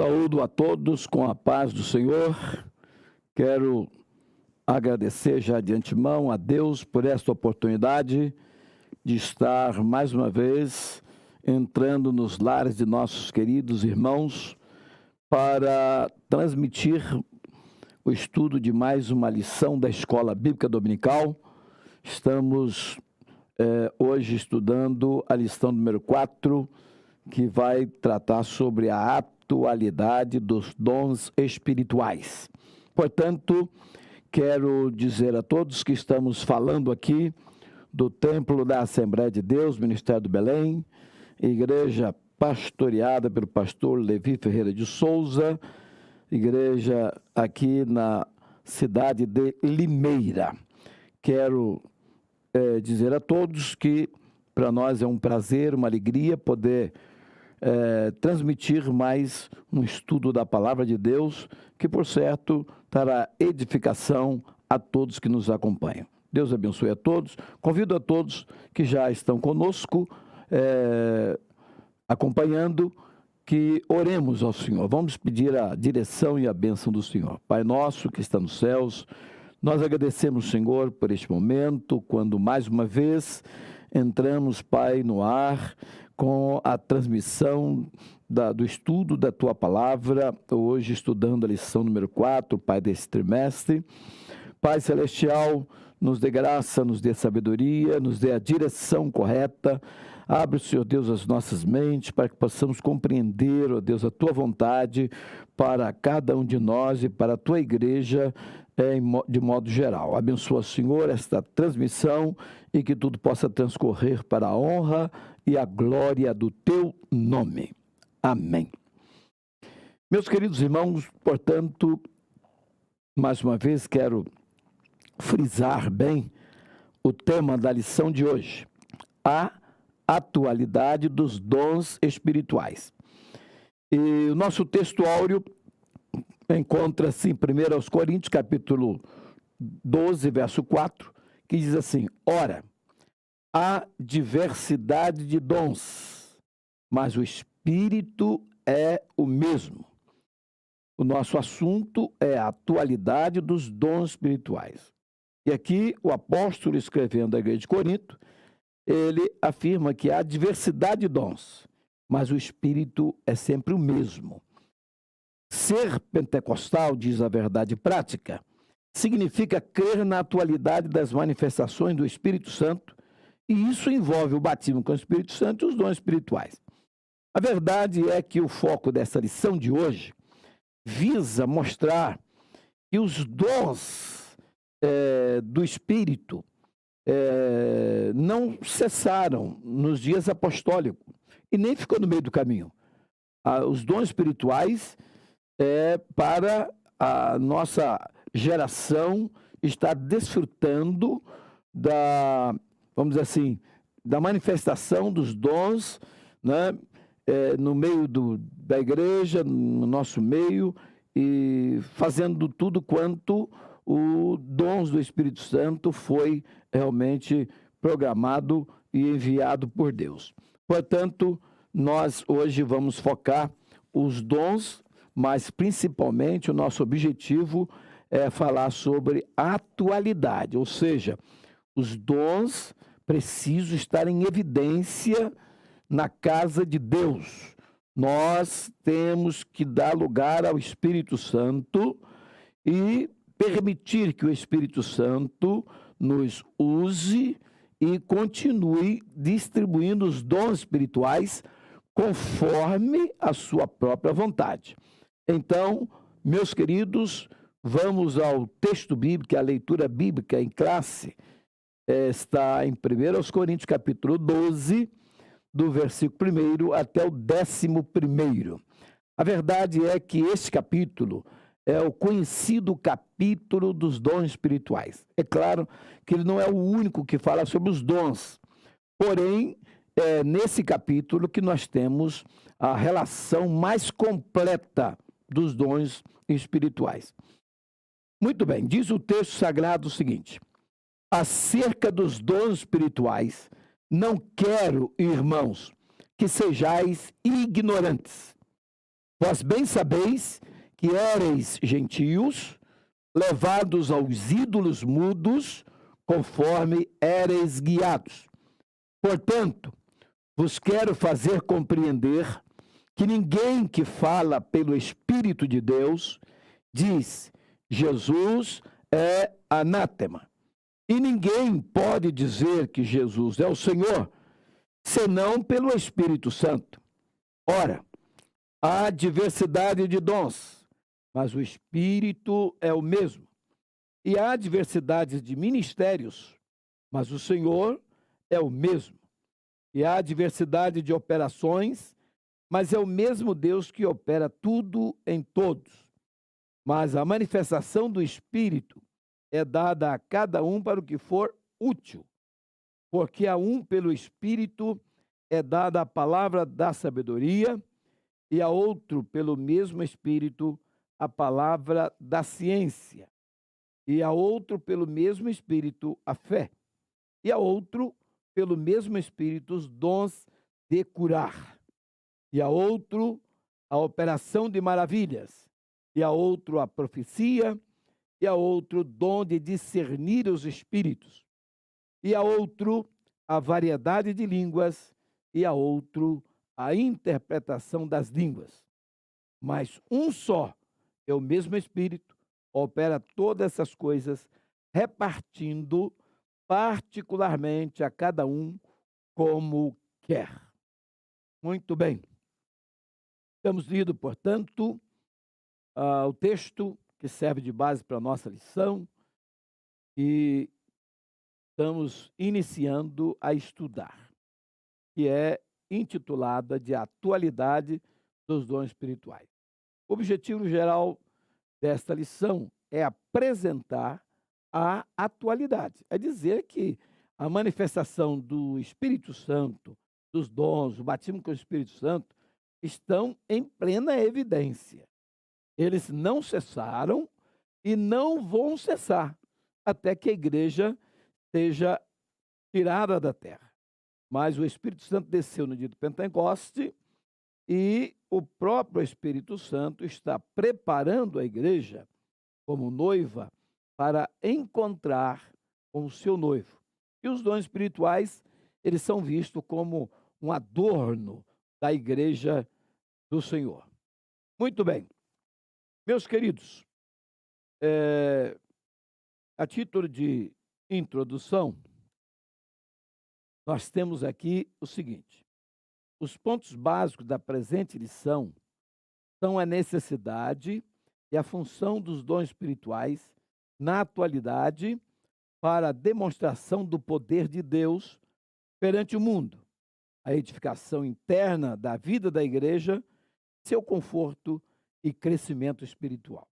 Saúdo a todos com a paz do Senhor. Quero agradecer já de antemão a Deus por esta oportunidade de estar mais uma vez entrando nos lares de nossos queridos irmãos para transmitir o estudo de mais uma lição da Escola Bíblica Dominical. Estamos hoje estudando a lição número 4, que vai tratar sobre a atualidade dos dons espirituais. Portanto, quero dizer a todos que estamos falando aqui do Templo da Assembleia de Deus, Ministério do Belém, igreja pastoreada pelo pastor Levi Ferreira de Souza, igreja aqui na cidade de Limeira. Quero dizer a todos que para nós é um prazer, uma alegria poder transmitir mais um estudo da Palavra de Deus, que por certo trará edificação a todos que nos acompanham. Deus abençoe a todos. Convido a todos que já estão conosco, acompanhando, que oremos ao Senhor. Vamos pedir a direção e a bênção do Senhor. Pai nosso que está nos céus, nós agradecemos, Senhor, por este momento, quando mais uma vez entramos, Pai, no ar, com a transmissão do estudo da Tua Palavra, hoje estudando a lição número 4, Pai, desse trimestre. Pai Celestial, nos dê graça, nos dê sabedoria, nos dê a direção correta. Abre, Senhor Deus, as nossas mentes para que possamos compreender, ó Deus, a Tua vontade para cada um de nós e para a Tua igreja de modo geral. Abençoa, Senhor, esta transmissão e que tudo possa transcorrer para a honra e a glória do Teu nome. Amém. Meus queridos irmãos, portanto, mais uma vez quero frisar bem o tema da lição de hoje, a atualidade dos dons espirituais. E o nosso texto áureo encontra-se em 1 Coríntios, capítulo 12, verso 4, que diz assim: ora, há diversidade de dons, mas o Espírito é o mesmo. O nosso assunto é a atualidade dos dons espirituais. E aqui o apóstolo, escrevendo à igreja de Corinto, ele afirma que há diversidade de dons, mas o Espírito é sempre o mesmo. Ser pentecostal, diz a verdade prática, significa crer na atualidade das manifestações do Espírito Santo, e isso envolve o batismo com o Espírito Santo e os dons espirituais. A verdade é que o foco dessa lição de hoje visa mostrar que os dons do Espírito não cessaram nos dias apostólicos e nem ficou no meio do caminho. Os dons espirituais para a nossa geração estar desfrutando vamos dizer assim, da manifestação dos dons, né, no meio da igreja, no nosso meio, e fazendo tudo quanto o dons do Espírito Santo foi realmente programado e enviado por Deus. Portanto, nós hoje vamos focar os dons, mas principalmente o nosso objetivo é falar sobre a atualidade, ou seja, os dons precisam estar em evidência na casa de Deus. Nós temos que dar lugar ao Espírito Santo e permitir que o Espírito Santo nos use e continue distribuindo os dons espirituais conforme a sua própria vontade. Então, meus queridos, vamos ao texto bíblico, a leitura bíblica em classe. Está em 1 Coríntios, capítulo 12, do versículo 1 até o 11º. A verdade é que este capítulo é o conhecido capítulo dos dons espirituais. É claro que ele não é o único que fala sobre os dons, porém, é nesse capítulo que nós temos a relação mais completa dos dons espirituais. Muito bem, diz o texto sagrado o seguinte: acerca dos dons espirituais, não quero, irmãos, que sejais ignorantes, Vós bem sabeis que éreis gentios, levados aos ídolos mudos, conforme éreis guiados. Portanto, vos quero fazer compreender que ninguém que fala pelo Espírito de Deus diz: Jesus é anátema. E ninguém pode dizer que Jesus é o Senhor, senão pelo Espírito Santo. Ora, há diversidade de dons, mas o Espírito é o mesmo. E há diversidade de ministérios, mas o Senhor é o mesmo. E há diversidade de operações, mas é o mesmo Deus que opera tudo em todos. Mas a manifestação do Espírito é dada a cada um para o que for útil, porque a um pelo Espírito é dada a palavra da sabedoria, e a outro pelo mesmo Espírito a palavra da ciência, e a outro pelo mesmo Espírito a fé, e a outro pelo mesmo Espírito os dons de curar, e a outro a operação de maravilhas, e a outro a profecia, e a outro dom de discernir os espíritos, e a outro a variedade de línguas, e a outro a interpretação das línguas. Mas um só é o mesmo Espírito, opera todas essas coisas, repartindo particularmente a cada um como quer. Muito bem. Temos lido, portanto, o texto que serve de base para a nossa lição e estamos iniciando a estudar, que é intitulada de Atualidade dos Dons Espirituais. O objetivo geral desta lição é apresentar a atualidade, é dizer que a manifestação do Espírito Santo, dos dons, o batismo com o Espírito Santo, estão em plena evidência. Eles não cessaram e não vão cessar até que a igreja seja tirada da terra. Mas o Espírito Santo desceu no dia do Pentecoste e o próprio Espírito Santo está preparando a igreja como noiva para encontrar com o seu noivo. E os dons espirituais, eles são vistos como um adorno da igreja do Senhor. Muito bem. Meus queridos, a título de introdução, nós temos aqui o seguinte: os pontos básicos da presente lição são a necessidade e a função dos dons espirituais na atualidade para a demonstração do poder de Deus perante o mundo, a edificação interna da vida da igreja, seu conforto e crescimento espiritual.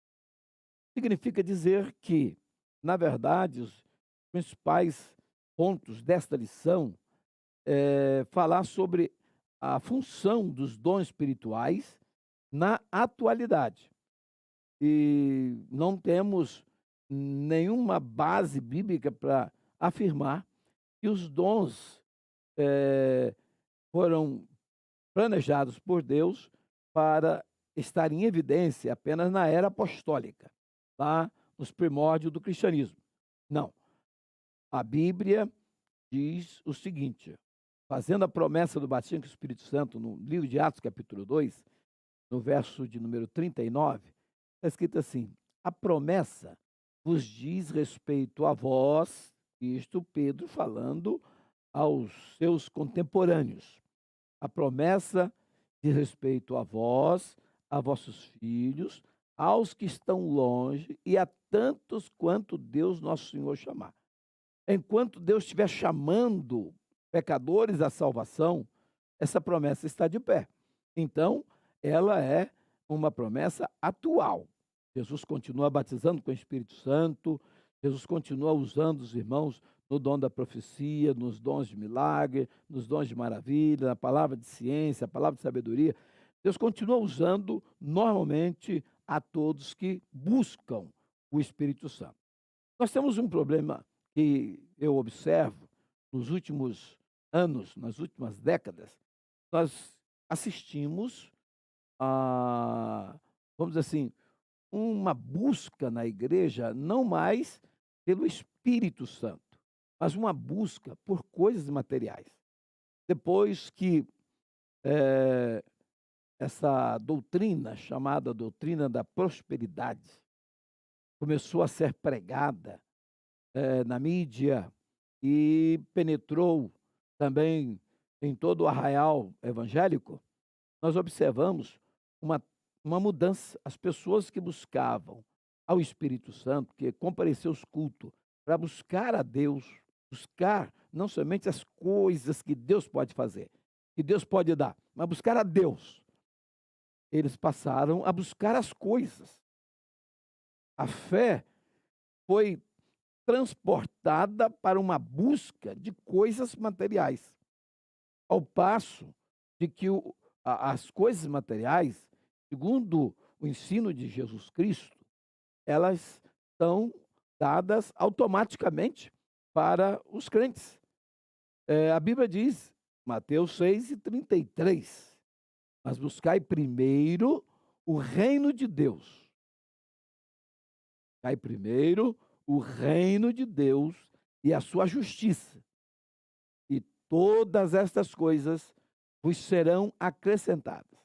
Significa dizer que, na verdade, os principais pontos desta lição falar sobre a função dos dons espirituais na atualidade. E não temos nenhuma base bíblica para afirmar que os dons foram planejados por Deus para estar em evidência apenas na era apostólica, lá nos primórdios do cristianismo. Não. A Bíblia diz o seguinte, fazendo a promessa do batismo com o Espírito Santo, no livro de Atos, capítulo 2, no verso de número 39, está escrito assim: a promessa vos diz respeito a vós, isto Pedro falando aos seus contemporâneos. A promessa diz respeito a vós, a vossos filhos, aos que estão longe e a tantos quanto Deus nosso Senhor chamar. Enquanto Deus estiver chamando pecadores à salvação, essa promessa está de pé. Então, ela é uma promessa atual. Jesus continua batizando com o Espírito Santo, Jesus continua usando os irmãos no dom da profecia, nos dons de milagre, nos dons de maravilha, na palavra de ciência, a palavra de sabedoria. Deus continua usando normalmente a todos que buscam o Espírito Santo. Nós temos um problema que eu observo nos últimos anos, nas últimas décadas. Nós assistimos ah, vamos dizer assim, uma busca na igreja, não mais pelo Espírito Santo, mas uma busca por coisas materiais. Depois que eh, essa doutrina, chamada doutrina da prosperidade, começou a ser pregada na mídia e penetrou também em todo o arraial evangélico, nós observamos uma, uma mudança. As pessoas que buscavam ao Espírito Santo, que compareceu aos cultos para buscar a Deus, buscar não somente as coisas que Deus pode fazer, que Deus pode dar, mas buscar a Deus. Eles passaram a buscar as coisas. A fé foi transportada para uma busca de coisas materiais, ao passo de que as coisas materiais, segundo o ensino de Jesus Cristo, elas são dadas automaticamente para os crentes. A Bíblia diz, Mateus 6:33, mas buscai primeiro o reino de Deus. Buscai primeiro o reino de Deus e a sua justiça. E todas estas coisas vos serão acrescentadas.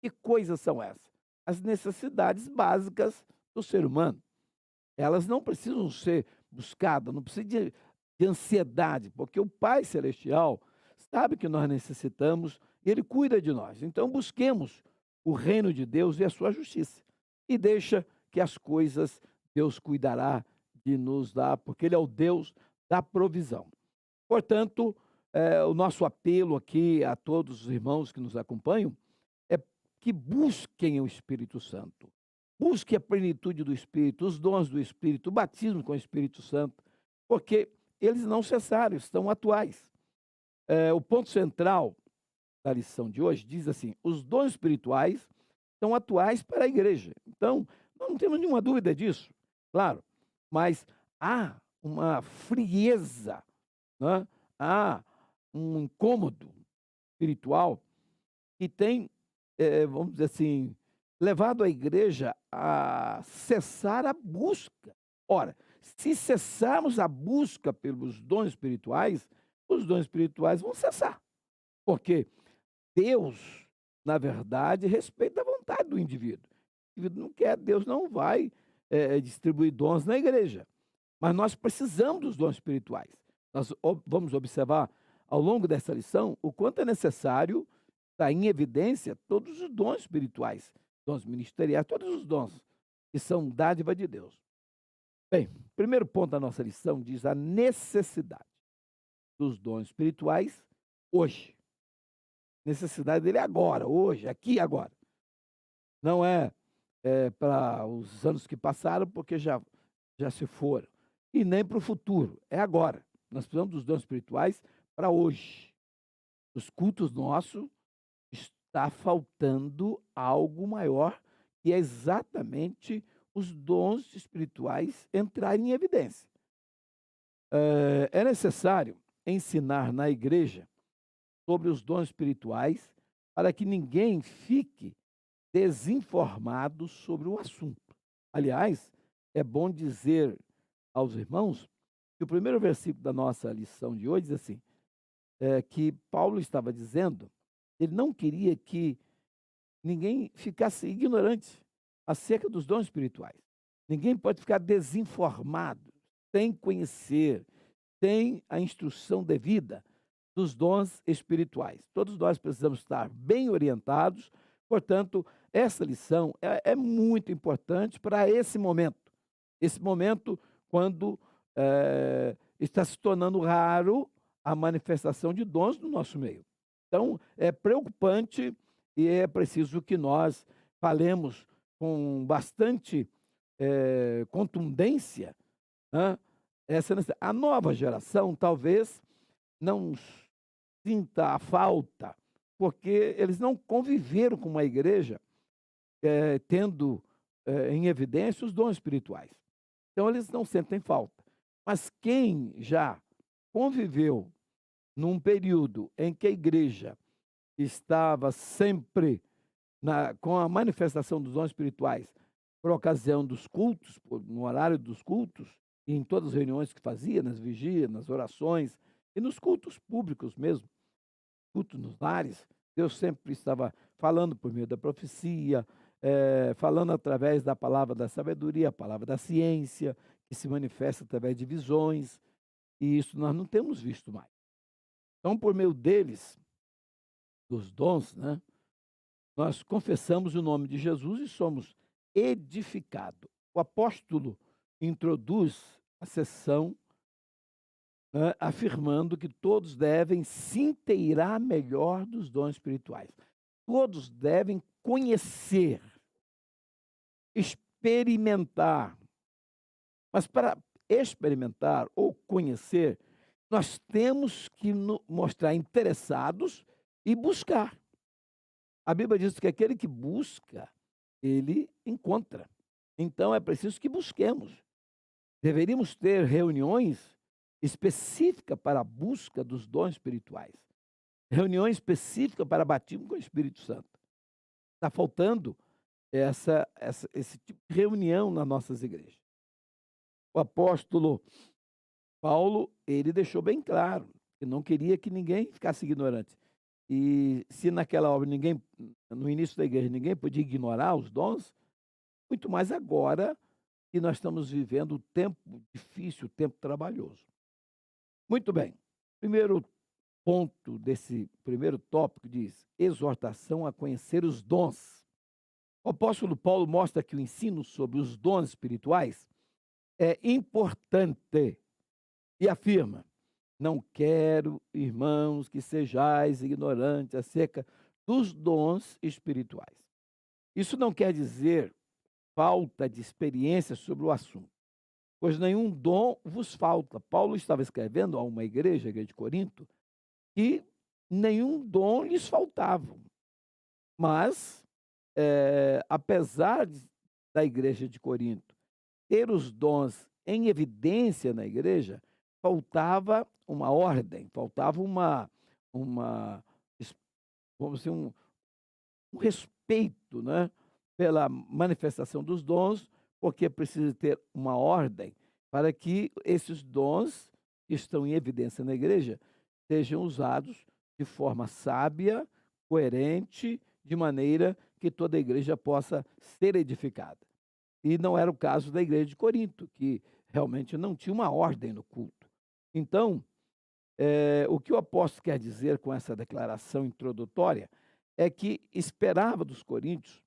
Que coisas são essas? As necessidades básicas do ser humano. Elas não precisam ser buscadas, não precisa de ansiedade, porque o Pai Celestial sabe que nós necessitamos e Ele cuida de nós. Então busquemos o reino de Deus e a sua justiça. E deixa que as coisas Deus cuidará de nos dar, porque Ele é o Deus da provisão. Portanto, o nosso apelo aqui a todos os irmãos que nos acompanham é que busquem o Espírito Santo. Busque a plenitude do Espírito, os dons do Espírito, o batismo com o Espírito Santo, porque eles não cessaram, estão atuais. O ponto central da lição de hoje diz assim: os dons espirituais são atuais para a igreja. Então, nós não temos nenhuma dúvida disso, claro, mas há uma frieza, né? Há um incômodo espiritual que tem, vamos dizer assim, levado a igreja a cessar a busca. Ora, se cessarmos a busca pelos dons espirituais, os dons espirituais vão cessar. Porque Deus, na verdade, respeita a vontade do indivíduo. O indivíduo não quer, Deus não vai distribuir dons na igreja. Mas nós precisamos dos dons espirituais. Nós vamos observar ao longo dessa lição o quanto é necessário estar em evidência todos os dons espirituais, dons ministeriais, todos os dons que são dádiva de Deus. Bem, primeiro ponto da nossa lição diz a necessidade dos dons espirituais hoje. Necessidade dele agora, hoje, aqui e agora. Não é, para os anos que passaram, porque já se foram. E nem para o futuro, é agora. Nós precisamos dos dons espirituais para hoje. Os cultos nossos está faltando algo maior, que é exatamente os dons espirituais entrarem em evidência. É necessário ensinar na igreja sobre os dons espirituais para que ninguém fique desinformado sobre o assunto. Aliás, é bom dizer aos irmãos que o primeiro versículo da nossa lição de hoje diz assim, que Paulo estava dizendo, ele não queria que ninguém ficasse ignorante acerca dos dons espirituais. Ninguém pode ficar desinformado, sem conhecer, sem a instrução devida dos dons espirituais. Todos nós precisamos estar bem orientados, portanto, essa lição é muito importante para esse momento quando está se tornando raro a manifestação de dons no nosso meio. Então, é preocupante e é preciso que nós falemos com bastante contundência, né? A nova geração talvez não sinta a falta, porque eles não conviveram com uma igreja tendo em evidência os dons espirituais. Então, eles não sentem falta. Mas quem já conviveu num período em que a igreja estava sempre com a manifestação dos dons espirituais por ocasião dos cultos, no horário dos cultos, e em todas as reuniões que fazia, nas vigílias, nas orações e nos cultos públicos mesmo, cultos nos lares, Deus sempre estava falando por meio da profecia, falando através da palavra da sabedoria, a palavra da ciência, que se manifesta através de visões, e isso nós não temos visto mais. Então, por meio deles, dos dons, né, nós confessamos o nome de Jesus e somos edificados. O apóstolo introduz a sessão, né, afirmando que todos devem se inteirar melhor dos dons espirituais. Todos devem conhecer, experimentar. Mas para experimentar ou conhecer, nós temos que mostrar interessados e buscar. A Bíblia diz que aquele que busca, ele encontra. Então é preciso que busquemos. Deveríamos ter reuniões específicas para a busca dos dons espirituais. Reuniões específicas para batismo com o Espírito Santo. Está faltando esse tipo de reunião nas nossas igrejas. O apóstolo Paulo, ele deixou bem claro que não queria que ninguém ficasse ignorante. E se naquela obra no início da igreja, ninguém podia ignorar os dons, muito mais agora que nós estamos vivendo o tempo difícil, o tempo trabalhoso. Muito bem. Primeiro ponto desse primeiro tópico diz: exortação a conhecer os dons. O apóstolo Paulo mostra que o ensino sobre os dons espirituais é importante e afirma: não quero, irmãos, que sejais ignorantes acerca dos dons espirituais. Isso não quer dizer falta de experiência sobre o assunto, pois nenhum dom vos falta. Paulo estava escrevendo a uma igreja, a igreja de Corinto, que nenhum dom lhes faltava. Mas, apesar da igreja de Corinto ter os dons em evidência na igreja, faltava uma ordem, faltava vamos dizer, um respeito, né, pela manifestação dos dons, porque precisa ter uma ordem para que esses dons que estão em evidência na igreja sejam usados de forma sábia, coerente, de maneira que toda a igreja possa ser edificada. E não era o caso da igreja de Corinto, que realmente não tinha uma ordem no culto. Então, o que o apóstolo quer dizer com essa declaração introdutória é que esperava dos coríntios,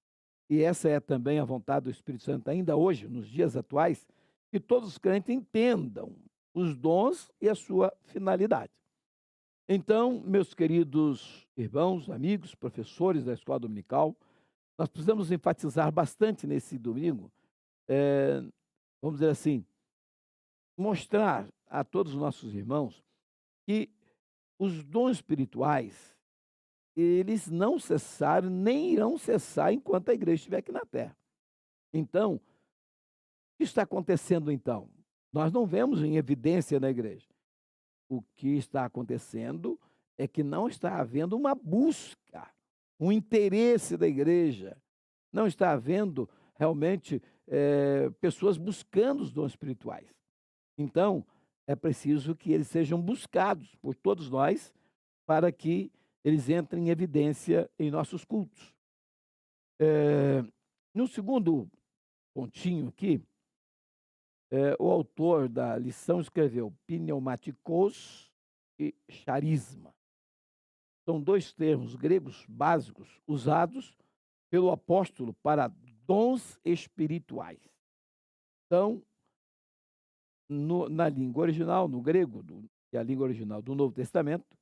e essa é também a vontade do Espírito Santo ainda hoje, nos dias atuais, que todos os crentes entendam os dons e a sua finalidade. Então, meus queridos irmãos, amigos, professores da escola dominical, nós precisamos enfatizar bastante nesse domingo, vamos dizer assim, mostrar a todos os nossos irmãos que os dons espirituais, eles não cessaram, nem irão cessar enquanto a igreja estiver aqui na terra. Então, o que está acontecendo então? Nós não vemos em evidência na igreja. O que está acontecendo é que não está havendo uma busca, um interesse da igreja. Não está havendo realmente pessoas buscando os dons espirituais. Então, é preciso que eles sejam buscados por todos nós para que eles entrem em evidência em nossos cultos. No segundo pontinho aqui, o autor da lição escreveu pneumatikos e charisma. São dois termos gregos básicos usados pelo apóstolo para dons espirituais. Então, na língua original, no grego, que é a língua original do Novo Testamento,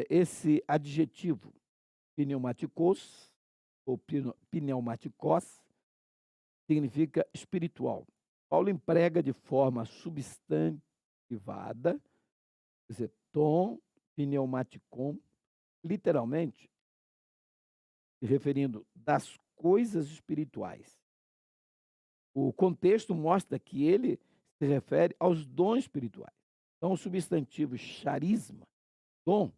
esse adjetivo pneumatikos ou pneumatikos significa espiritual. Paulo emprega de forma substantivada, quer dizer, ton pneumatikon, literalmente, se referindo das coisas espirituais. O contexto mostra que ele se refere aos dons espirituais. Então, o substantivo charisma, dom,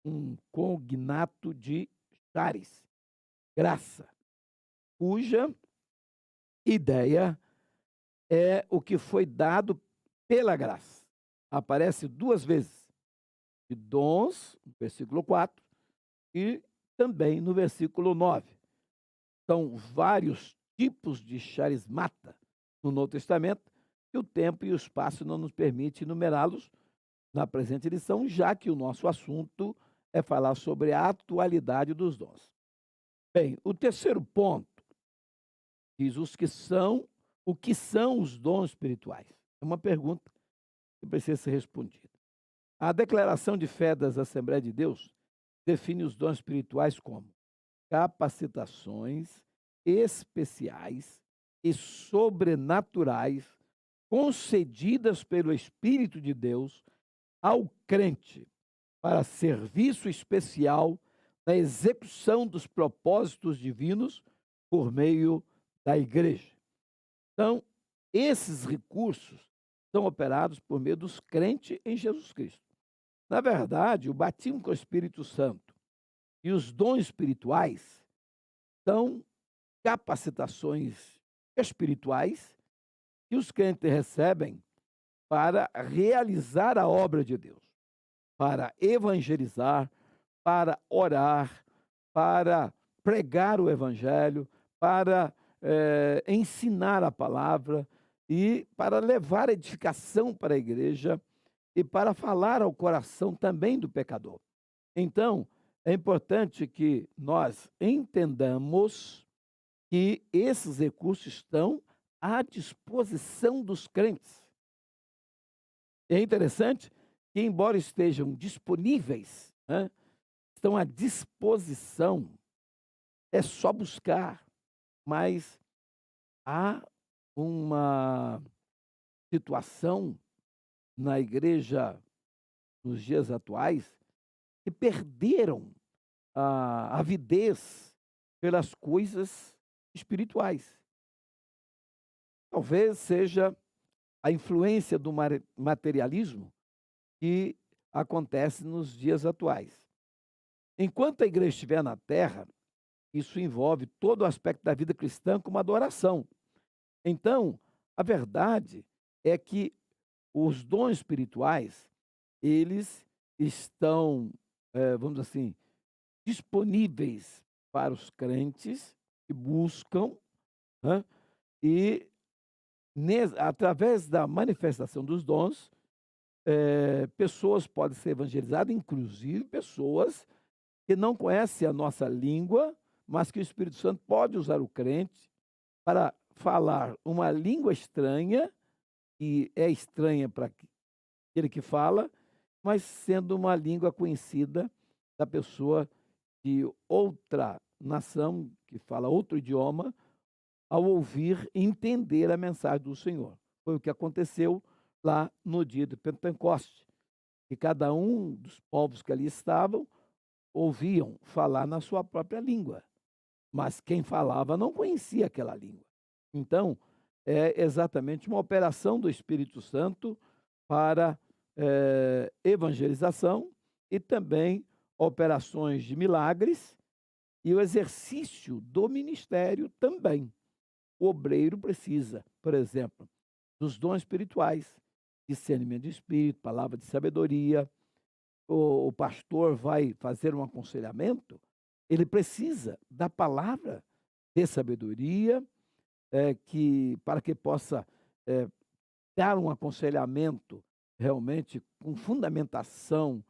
um cognato de charis, graça, cuja ideia é o que foi dado pela graça. Aparece duas vezes, de dons, no versículo 4, e também no versículo 9. São vários tipos de charismata no Novo Testamento, e o tempo e o espaço não nos permite enumerá-los na presente edição, já que o nosso assunto é falar sobre a atualidade dos dons. Bem, o terceiro ponto diz o que são os dons espirituais? É uma pergunta que precisa ser respondida. A declaração de fé das Assembleias de Deus define os dons espirituais como capacitações especiais e sobrenaturais concedidas pelo Espírito de Deus ao crente para serviço especial na execução dos propósitos divinos por meio da igreja. Então, esses recursos são operados por meio dos crentes em Jesus Cristo. Na verdade, o batismo com o Espírito Santo e os dons espirituais são capacitações espirituais que os crentes recebem para realizar a obra de Deus, para evangelizar, para orar, para pregar o evangelho, para ensinar a palavra e para levar edificação para a igreja e para falar ao coração também do pecador. Então, é importante que nós entendamos que esses recursos estão à disposição dos crentes. É interessante que, embora estejam disponíveis, né, estão à disposição, é só buscar, mas há uma situação na igreja nos dias atuais que perderam a avidez pelas coisas espirituais. Talvez seja a influência do materialismo que acontece nos dias atuais. Enquanto a igreja estiver na terra, isso envolve todo o aspecto da vida cristã como adoração. Então, a verdade é que os dons espirituais, eles estão, vamos dizer assim, disponíveis para os crentes que buscam, né, e através da manifestação dos dons, pessoas podem ser evangelizadas, inclusive pessoas que não conhecem a nossa língua, mas que o Espírito Santo pode usar o crente para falar uma língua estranha, que é estranha para aquele que fala, mas sendo uma língua conhecida da pessoa de outra nação, que fala outro idioma, ao ouvir e entender a mensagem do Senhor. Foi o que aconteceu lá no dia de Pentecoste, que cada um dos povos que ali estavam ouviam falar na sua própria língua, mas quem falava não conhecia aquela língua. Então, é exatamente uma operação do Espírito Santo para evangelização e também operações de milagres e o exercício do ministério também. O obreiro precisa, por exemplo, dos dons espirituais, discernimento de espírito, palavra de sabedoria. O pastor vai fazer um aconselhamento, ele precisa da palavra de sabedoria, para que possa dar um aconselhamento realmente com fundamentação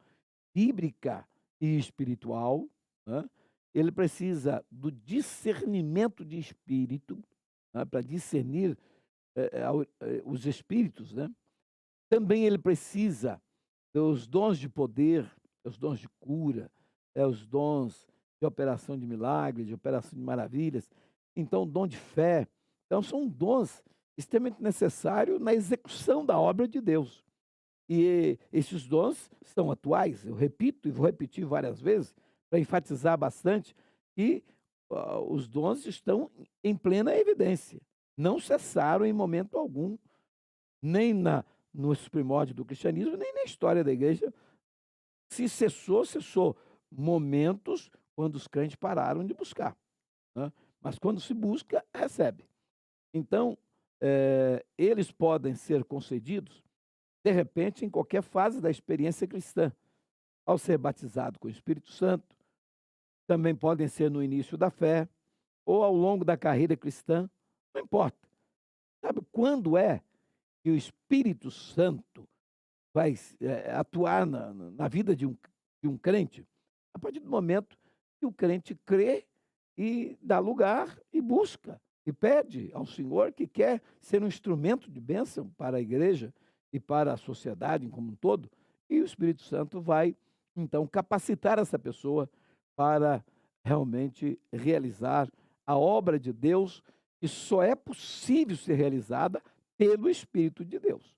bíblica e espiritual, né? Ele precisa do discernimento de espírito, né, para discernir os espíritos, né? Também ele precisa dos dons de poder, os dons de cura, os dons de operação de milagres, de operação de maravilhas. Então, o dom de fé. Então, são dons extremamente necessários na execução da obra de Deus. E esses dons são atuais, eu repito e vou repetir várias vezes, para enfatizar bastante, que os dons estão em plena evidência. Não cessaram em momento algum, nem nos primórdios do cristianismo, nem na história da igreja. Se cessou, cessou momentos quando os crentes pararam de buscar. né? Mas quando se busca, recebe. Então, eles podem ser concedidos, de repente, em qualquer fase da experiência cristã. Ao ser batizado com o Espírito Santo, também podem ser no início da fé ou ao longo da carreira cristã, não importa. Sabe quando é que o Espírito Santo vai atuar na vida de um crente? A partir do momento que o crente crê e dá lugar e busca e pede ao Senhor que quer ser um instrumento de bênção para a igreja e para a sociedade como um todo, e o Espírito Santo vai, então, capacitar essa pessoa para realmente realizar a obra de Deus, que só é possível ser realizada pelo Espírito de Deus.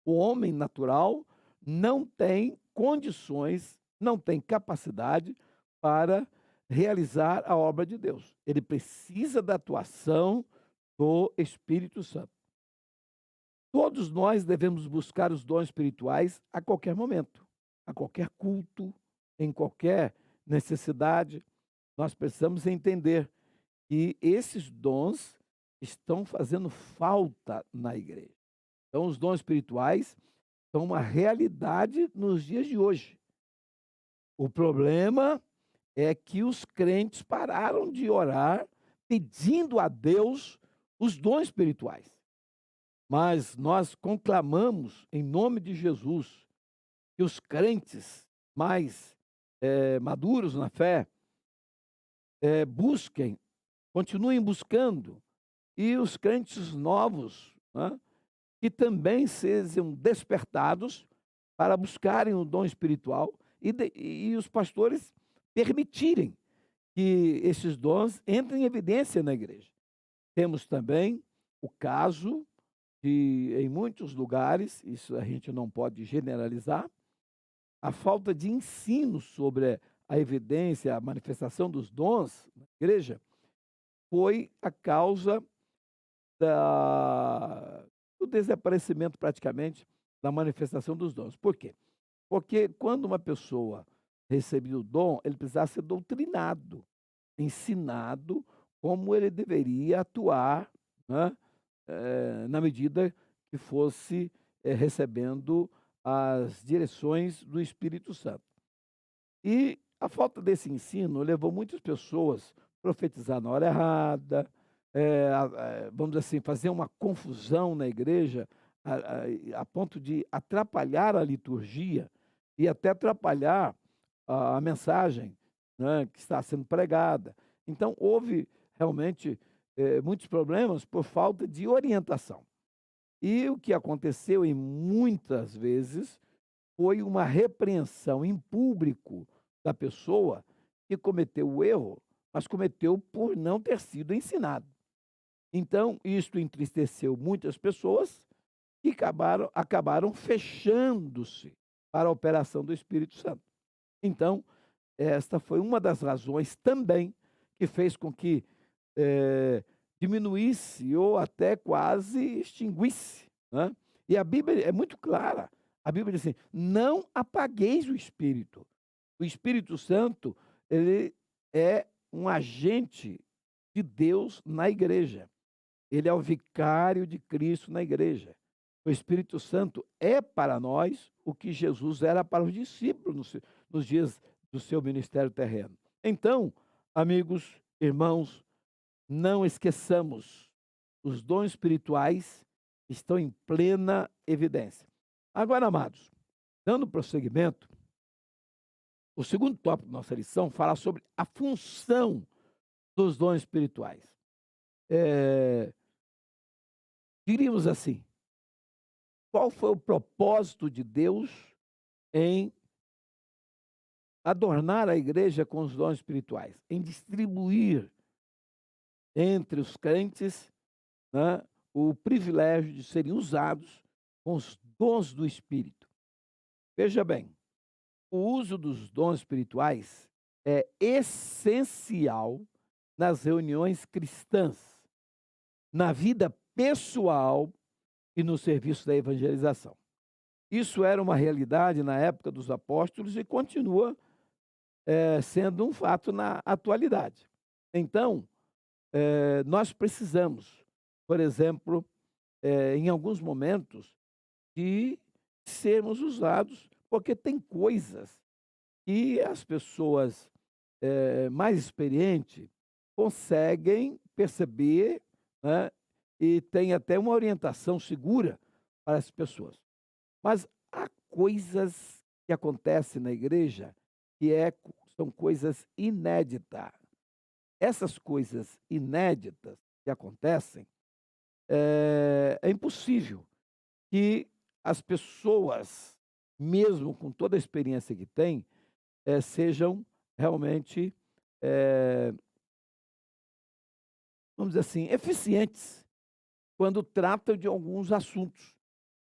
O homem natural não tem condições, não tem capacidade para realizar a obra de Deus. Ele precisa da atuação do Espírito Santo. Todos nós devemos buscar os dons espirituais a qualquer momento, a qualquer culto, em qualquer necessidade. Nós precisamos entender que esses dons estão fazendo falta na igreja. Então, os dons espirituais são uma realidade nos dias de hoje. O problema é que os crentes pararam de orar pedindo a Deus os dons espirituais. Mas nós conclamamos, em nome de Jesus, que os crentes mais maduros na fé busquem, continuem buscando, e os crentes novos, né, que também sejam despertados para buscarem o dom espiritual e os pastores permitirem que esses dons entrem em evidência na igreja. Temos também o caso de, em muitos lugares, isso a gente não pode generalizar, a falta de ensino sobre a evidência, a manifestação dos dons na igreja, foi a causa do desaparecimento praticamente da manifestação dos dons. Por quê? Porque quando uma pessoa recebia o dom, ele precisava ser doutrinado, ensinado como ele deveria atuar, né, na medida que fosse recebendo as direções do Espírito Santo. E a falta desse ensino levou muitas pessoas a profetizar na hora errada, vamos dizer assim, fazer uma confusão na igreja a ponto de atrapalhar a liturgia e até atrapalhar a mensagem, né, que está sendo pregada. Então, houve realmente muitos problemas por falta de orientação. E o que aconteceu em muitas vezes foi uma repreensão em público da pessoa que cometeu o erro, mas cometeu por não ter sido ensinado. Então, isto entristeceu muitas pessoas que acabaram fechando-se para a operação do Espírito Santo. Então, esta foi uma das razões também que fez com que diminuísse ou até quase extinguisse, né? E a Bíblia é muito clara. A Bíblia diz assim: não apagueis o Espírito. O Espírito Santo, ele é um agente de Deus na igreja. Ele é o vicário de Cristo na igreja. O Espírito Santo é para nós o que Jesus era para os discípulos nos dias do seu ministério terreno. Então, amigos, irmãos, não esqueçamos, os dons espirituais estão em plena evidência. Agora, amados, dando prosseguimento, o segundo tópico da nossa lição fala sobre a função dos dons espirituais. Diríamos assim: qual foi o propósito de Deus em adornar a igreja com os dons espirituais? Em distribuir entre os crentes, né, o privilégio de serem usados com os dons do Espírito. Veja bem, o uso dos dons espirituais é essencial nas reuniões cristãs, na vida pessoal e no serviço da evangelização. Isso era uma realidade na época dos apóstolos e continua sendo um fato na atualidade. Então, nós precisamos, por exemplo, em alguns momentos, de sermos usados, porque tem coisas que as pessoas mais experientes conseguem perceber, né, e tem até uma orientação segura para as pessoas. Mas há coisas que acontecem na igreja que são coisas inéditas. Essas coisas inéditas que acontecem, é impossível que as pessoas, mesmo com toda a experiência que têm, sejam realmente, eh, vamos dizer assim, eficientes quando tratam de alguns assuntos,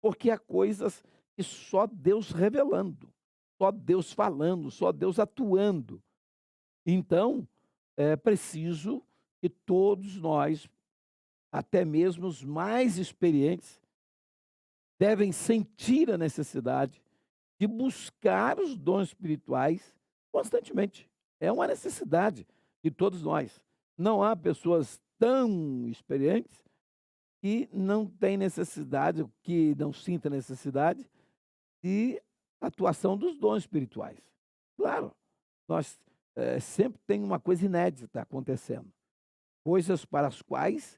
porque há coisas que só Deus revelando, só Deus falando, só Deus atuando. Então, é preciso que todos nós, até mesmo os mais experientes, devem sentir a necessidade de buscar os dons espirituais constantemente. É uma necessidade de todos nós. Não há pessoas tão experientes que não têm necessidade, que não sinta necessidade de atuação dos dons espirituais. Claro, nós sempre tem uma coisa inédita acontecendo, coisas para as quais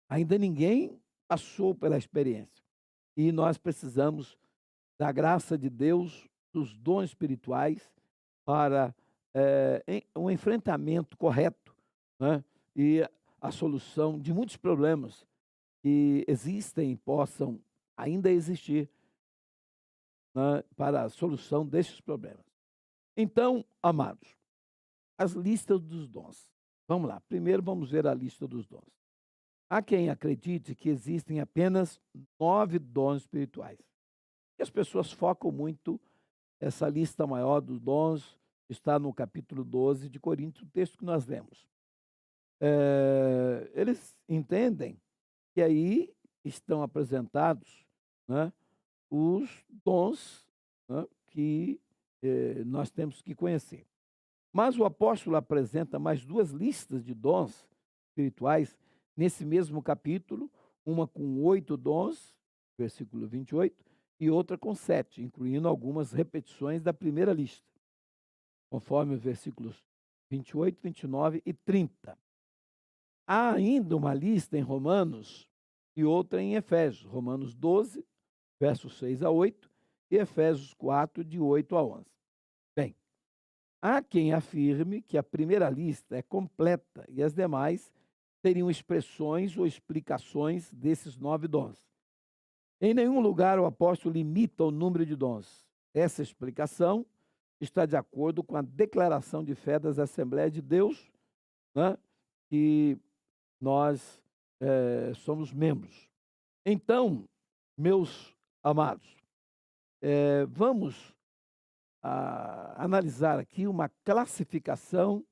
ainda ninguém passou pela experiência. E nós precisamos da graça de Deus, dos dons espirituais, para um enfrentamento correto, né? E a solução de muitos problemas que existem e possam ainda existir, né, para a solução desses problemas. Então, amados, as listas dos dons. Vamos lá, primeiro vamos ver a lista dos dons. Há quem acredite que existem apenas 9 dons espirituais. E as pessoas focam muito, essa lista maior dos dons está no capítulo 12 de Coríntios, o texto que nós lemos. Eles entendem que aí estão apresentados, né, os dons, né, que nós temos que conhecer. Mas o apóstolo apresenta mais 2 listas de dons espirituais nesse mesmo capítulo, uma com 8 dons, versículo 28, e outra com 7, incluindo algumas repetições da primeira lista, conforme os versículos 28, 29 e 30. Há ainda uma lista em Romanos e outra em Efésios, Romanos 12, versos 6 a 8, e Efésios 4, de 8 a 11. Bem, há quem afirme que a primeira lista é completa e as demais seriam expressões ou explicações desses 9 dons. Em nenhum lugar o apóstolo limita o número de dons. Essa explicação está de acordo com a declaração de fé das Assembleias de Deus, né, que nós somos membros. Então, meus amados, vamos analisar aqui uma classificação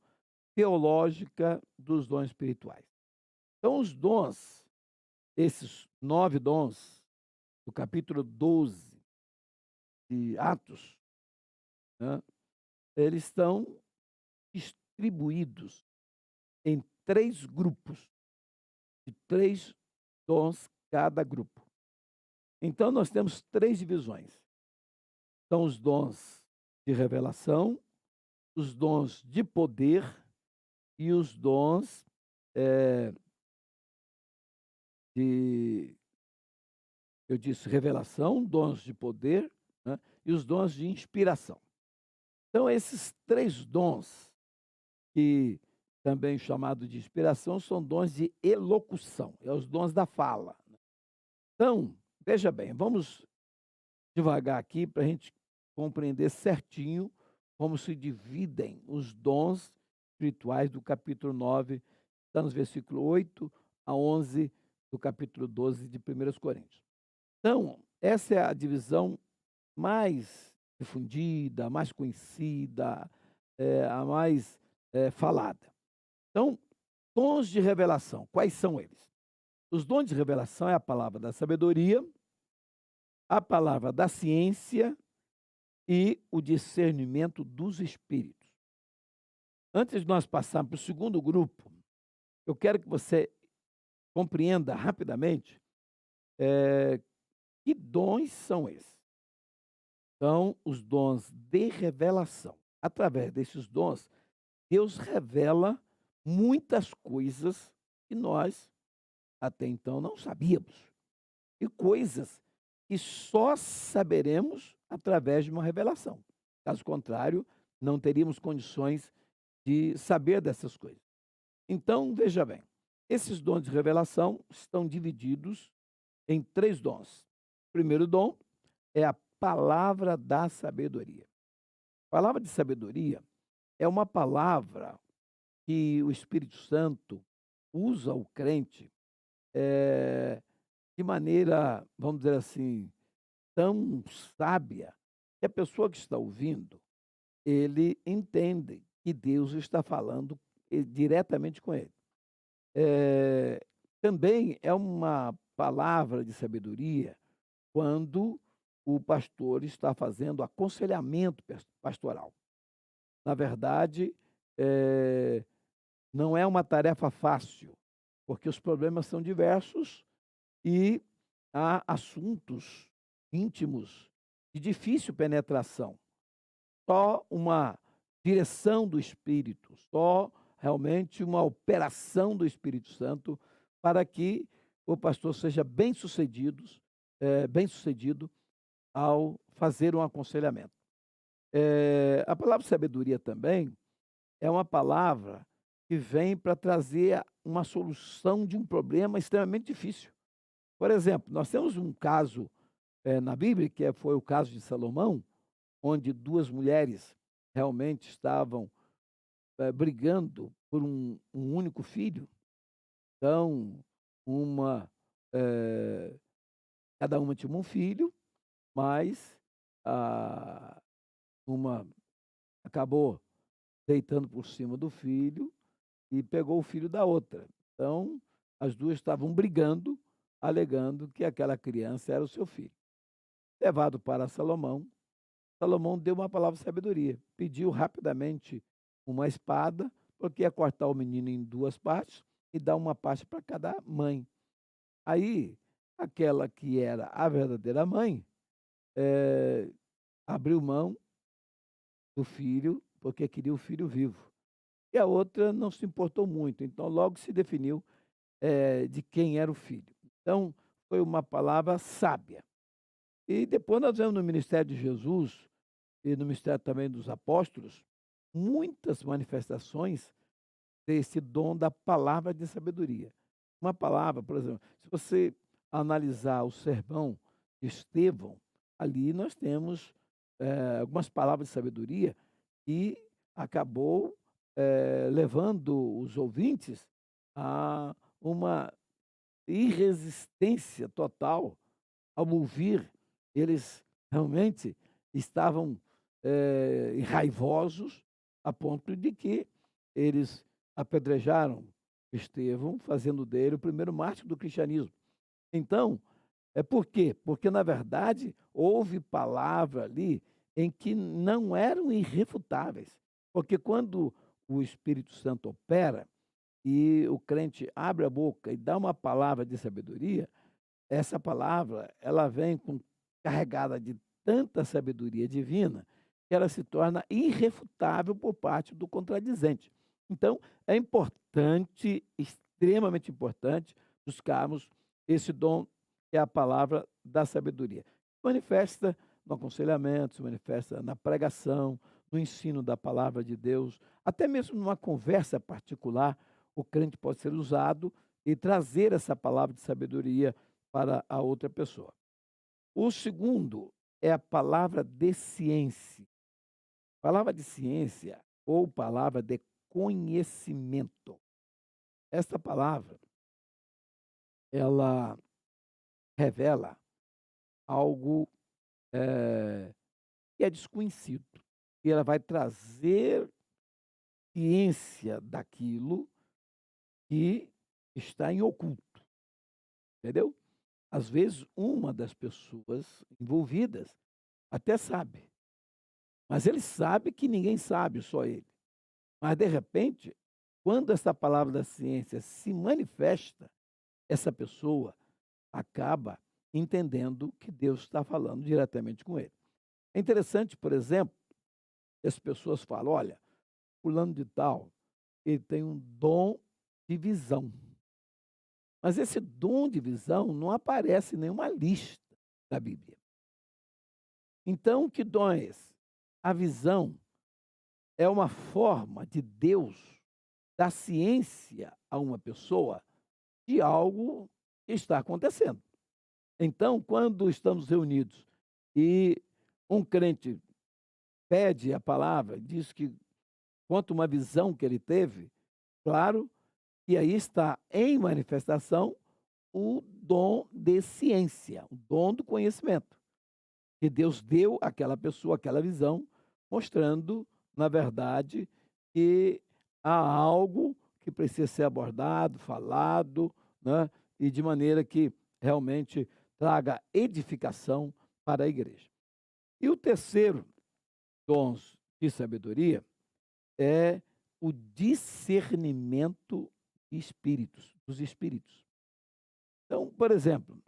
teológica dos dons espirituais. Então, os dons, esses 9 dons, do capítulo 12 de Atos, né, eles estão distribuídos em 3 grupos, de 3 dons cada grupo. Então, nós temos 3 divisões. São os dons de revelação, os dons de poder e os dons eu disse revelação, dons de poder, né, e os dons de inspiração. Então, esses 3 dons, que também chamados de inspiração, são dons de elocução, é os dons da fala. Então, veja bem, vamos devagar aqui para a gente compreender certinho como se dividem os dons espirituais do capítulo 9, está nos versículos 8 a 11 do capítulo 12 de 1 Coríntios. Então, essa é a divisão mais difundida, mais conhecida, a mais falada. Então, dons de revelação, quais são eles? Os dons de revelação é a palavra da sabedoria, a palavra da ciência e o discernimento dos espíritos. Antes de nós passarmos para o segundo grupo, eu quero que você compreenda rapidamente, eh, que dons são esses. São os dons de revelação. Através desses dons, Deus revela muitas coisas que nós até então não sabíamos. E coisas que só saberemos através de uma revelação. Caso contrário, não teríamos condições de saber dessas coisas. Então, veja bem, esses dons de revelação estão divididos em 3 dons. O primeiro dom é a palavra da sabedoria. A palavra de sabedoria é uma palavra que o Espírito Santo usa o crente, eh, de maneira, vamos dizer assim, tão sábia, que a pessoa que está ouvindo, ele entende que Deus está falando, diretamente com ele. Eh, Também é uma palavra de sabedoria quando o pastor está fazendo aconselhamento pastoral. Na verdade, eh, não é uma tarefa fácil, porque os problemas são diversos e há assuntos íntimos de difícil penetração. Só uma direção do Espírito, só realmente uma operação do Espírito Santo para que o pastor seja bem-sucedido ao fazer um aconselhamento. A palavra sabedoria também é uma palavra que vem para trazer uma solução de um problema extremamente difícil. Por exemplo, nós temos um caso, na Bíblia, que foi o caso de Salomão, onde 2 mulheres realmente estavam, brigando por um único filho. Então, uma, eh, cada uma tinha um filho, mas, ah, uma acabou deitando por cima do filho e pegou o filho da outra. Então, as 2 estavam brigando, alegando que aquela criança era o seu filho. Levado para Salomão, Salomão deu uma palavra de sabedoria, pediu rapidamente uma espada, porque ia cortar o menino em 2 partes e dar uma parte para cada mãe. Aí, aquela que era a verdadeira mãe, eh, abriu mão do filho, porque queria o filho vivo. E a outra não se importou muito, então logo se definiu, de quem era o filho. Então, foi uma palavra sábia. E depois nós vemos no ministério de Jesus e no ministério também dos apóstolos, muitas manifestações desse dom da palavra de sabedoria. Uma palavra, por exemplo, se você analisar o sermão de Estevão, ali nós temos, algumas palavras de sabedoria que acabou, levando os ouvintes a uma irresistência total ao ouvir. Eles realmente estavam, raivosos, a ponto de que eles apedrejaram Estevão, fazendo dele o primeiro mártir do cristianismo. Então, por quê? Porque, na verdade, houve palavra ali em que não eram irrefutáveis. Porque quando o Espírito Santo opera e o crente abre a boca e dá uma palavra de sabedoria, essa palavra, ela vem carregada de tanta sabedoria divina, que ela se torna irrefutável por parte do contradizente. Então, é importante, extremamente importante, buscarmos esse dom, que é a palavra da sabedoria. Se manifesta no aconselhamento, se manifesta na pregação, no ensino da palavra de Deus, até mesmo numa conversa particular, o crente pode ser usado e trazer essa palavra de sabedoria para a outra pessoa. O segundo é a palavra de ciência. Palavra de ciência ou palavra de conhecimento. Esta palavra, ela revela algo, que é desconhecido. E ela vai trazer ciência daquilo que está em oculto, entendeu? Às vezes, uma das pessoas envolvidas até sabe, mas ele sabe que ninguém sabe, só ele. Mas, de repente, quando essa palavra da ciência se manifesta, essa pessoa acaba entendendo que Deus está falando diretamente com ele. É interessante, por exemplo, que as pessoas falam: olha, fulano de tal, ele tem um dom de visão. Mas esse dom de visão não aparece em nenhuma lista da Bíblia. Então, que dom é esse? A visão é uma forma de Deus dar ciência a uma pessoa de algo que está acontecendo. Então, quando estamos reunidos e um crente pede a palavra, diz que conta uma visão que ele teve, claro que aí está em manifestação o dom de ciência, o dom do conhecimento, que Deus deu àquela pessoa, aquela visão, mostrando, na verdade, que há algo que precisa ser abordado, falado, né? E de maneira que realmente traga edificação para a igreja. E o terceiro dom de sabedoria é o discernimento de espíritos, dos espíritos. Então, por exemplo,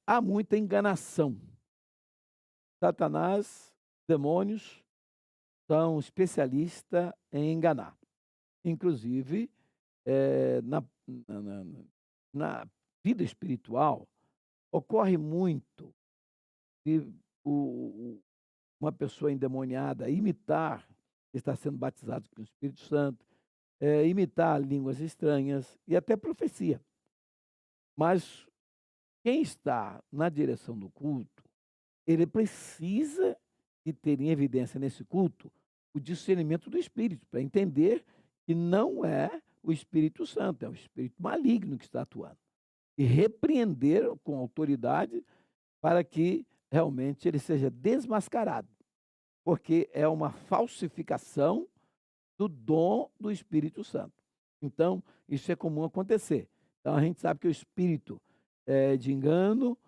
há muita enganação. Satanás, demônios, são especialistas em enganar. Inclusive, na, na- na vida espiritual, ocorre muito de uma pessoa endemoniada imitar, está sendo batizado com o Espírito Santo, imitar línguas estranhas e até profecia. Mas quem está na direção do culto, ele precisa de ter em evidência nesse culto o discernimento do Espírito, para entender que não é o Espírito Santo, é o Espírito maligno que está atuando. E repreender com autoridade para que realmente ele seja desmascarado, porque é uma falsificação do dom do Espírito Santo. Então, isso é comum acontecer. Então, a gente sabe que o espírito de engano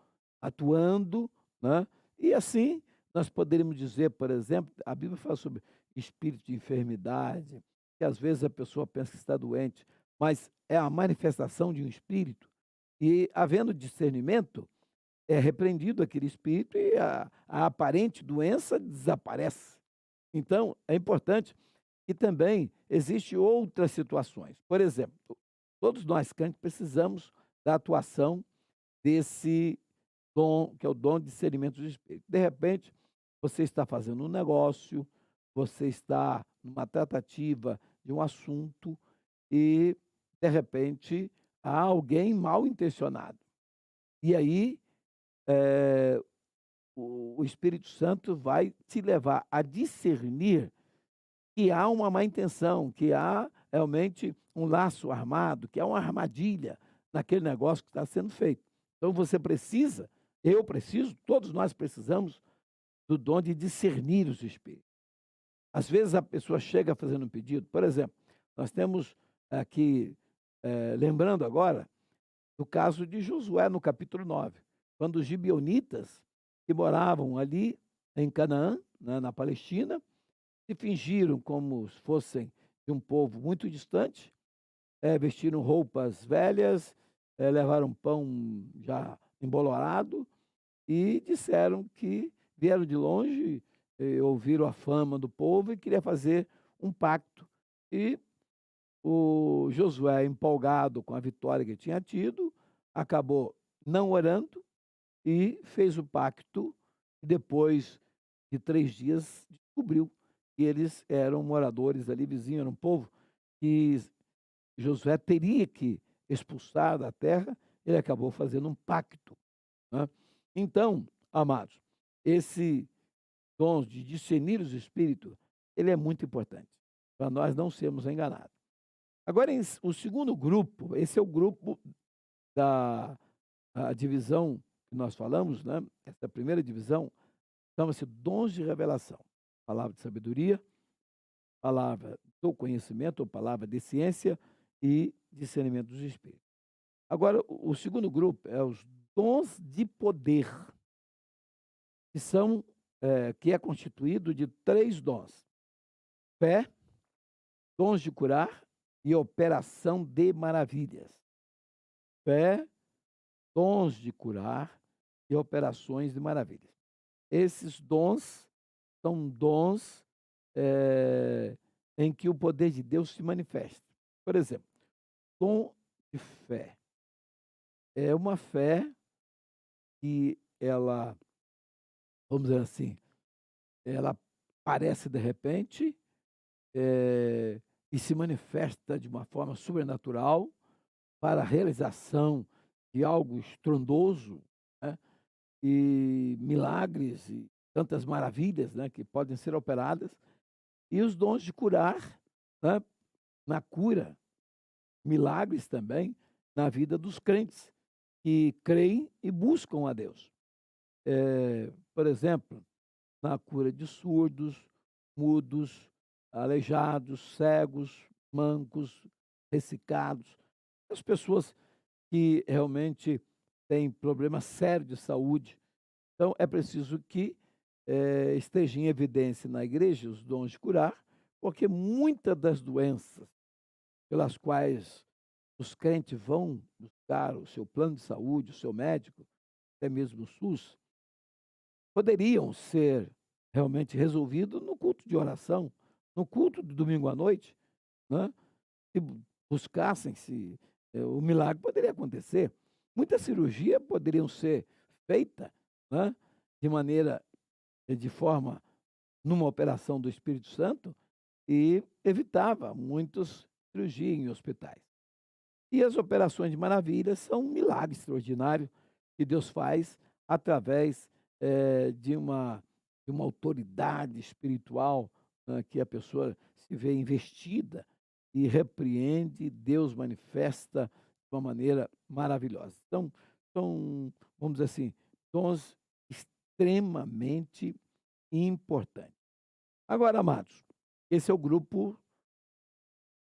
atuando, né? E assim, nós poderíamos dizer, por exemplo, a Bíblia fala sobre espírito de enfermidade, que às vezes a pessoa pensa que está doente, mas é a manifestação de um espírito, e havendo discernimento, é repreendido aquele espírito e a aparente doença desaparece. Então, é importante que também existem outras situações. Por exemplo, todos nós crentes precisamos da atuação desse dom, que é o dom de discernimento do Espírito. De repente, você está fazendo um negócio, você está numa tratativa de um assunto e, de repente, há alguém mal intencionado. E aí, eh, o Espírito Santo vai te levar a discernir que há uma má intenção, que há realmente um laço armado, que há uma armadilha naquele negócio que está sendo feito. Então você precisa, eu preciso, todos nós precisamos do dom de discernir os espíritos. Às vezes a pessoa chega fazendo um pedido, por exemplo, nós temos aqui, lembrando agora, do caso de Josué no capítulo 9, quando os gibeonitas que moravam ali em Canaã, né, na Palestina, se fingiram como se fossem de um povo muito distante, vestiram roupas velhas, levaram pão já embolorado e disseram que vieram de longe, ouviram a fama do povo e queria fazer um pacto. E o Josué, empolgado com a vitória que tinha tido, acabou não orando e fez o pacto. E depois de 3 dias, descobriu que eles eram moradores ali, vizinhos, era um povo que Josué teria que expulsar da terra. Ele acabou fazendo um pacto, né? Então, amados, esse dom de discernir os espíritos, ele é muito importante para nós não sermos enganados. Agora, o segundo grupo, esse é o grupo da a divisão que nós falamos, né? Essa primeira divisão chama-se dons de revelação. Palavra de sabedoria, palavra do conhecimento, ou palavra de ciência e discernimento dos espíritos. Agora, o segundo grupo é os dons de poder, que são que é constituído de 3 dons: fé, dons de curar e operação de maravilhas. Fé, dons de curar e operações de maravilhas. Esses dons são dons em que o poder de Deus se manifesta. Por exemplo, dom de fé. É uma fé que ela, vamos dizer assim, ela aparece de repente e se manifesta de uma forma sobrenatural para a realização de algo estrondoso, né? E milagres e tantas maravilhas, né, que podem ser operadas, e os dons de curar, né, na cura, milagres também na vida dos crentes que creem e buscam a Deus. Por exemplo, na cura de surdos, mudos, aleijados, cegos, mancos, ressecados, as pessoas que realmente têm problemas sérios de saúde. Então, é preciso que esteja em evidência na igreja os dons de curar, porque muitas das doenças pelas quais os crentes vão buscar o seu plano de saúde, o seu médico, até mesmo o SUS, poderiam ser realmente resolvidos no culto de oração, no culto de domingo à noite, né? Se buscassem, se o milagre poderia acontecer. Muita cirurgia poderiam ser feita, né, de maneira, de forma, numa operação do Espírito Santo, e evitava muitas cirurgias em hospitais. E as operações de maravilhas são um milagre extraordinário que Deus faz através de uma autoridade espiritual, né, que a pessoa se vê investida e repreende, Deus manifesta de uma maneira maravilhosa. Então, são, vamos dizer assim, dons extremamente importantes. Agora, amados, esse é o grupo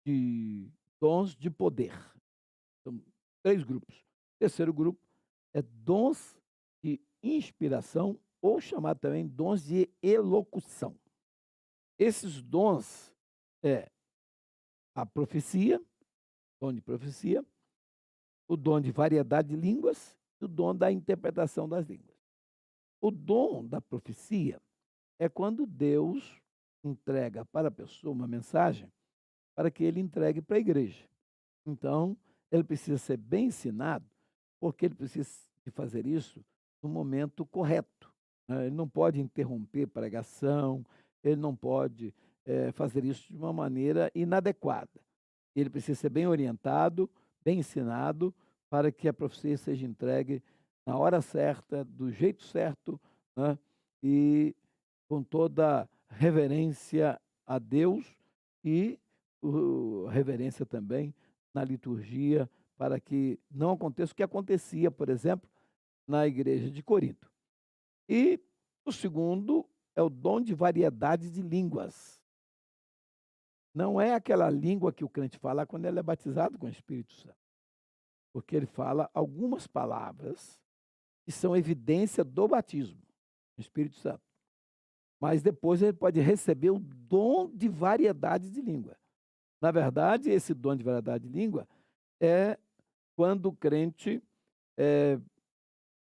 de dons de poder. São 3 grupos. O terceiro grupo é dons de inspiração, ou chamado também dons de elocução. Esses dons é a profecia, dom de profecia, o dom de variedade de línguas e o dom da interpretação das línguas. O dom da profecia é quando Deus entrega para a pessoa uma mensagem para que ele entregue para a igreja. Então, ele precisa ser bem ensinado, porque ele precisa de fazer isso no momento correto, né? Ele não pode interromper pregação, ele não pode fazer isso de uma maneira inadequada. Ele precisa ser bem orientado, bem ensinado, para que a profecia seja entregue na hora certa, do jeito certo, né? E com toda reverência a Deus e reverência também na liturgia, para que não aconteça o que acontecia, por exemplo, na igreja de Corinto. E o segundo é o dom de variedade de línguas. Não é aquela língua que o crente fala quando ele é batizado com o Espírito Santo, porque ele fala algumas palavras que são evidência do batismo no Espírito Santo. Mas depois ele pode receber o dom de variedade de língua. Na verdade, esse dom de variedade de língua é quando o crente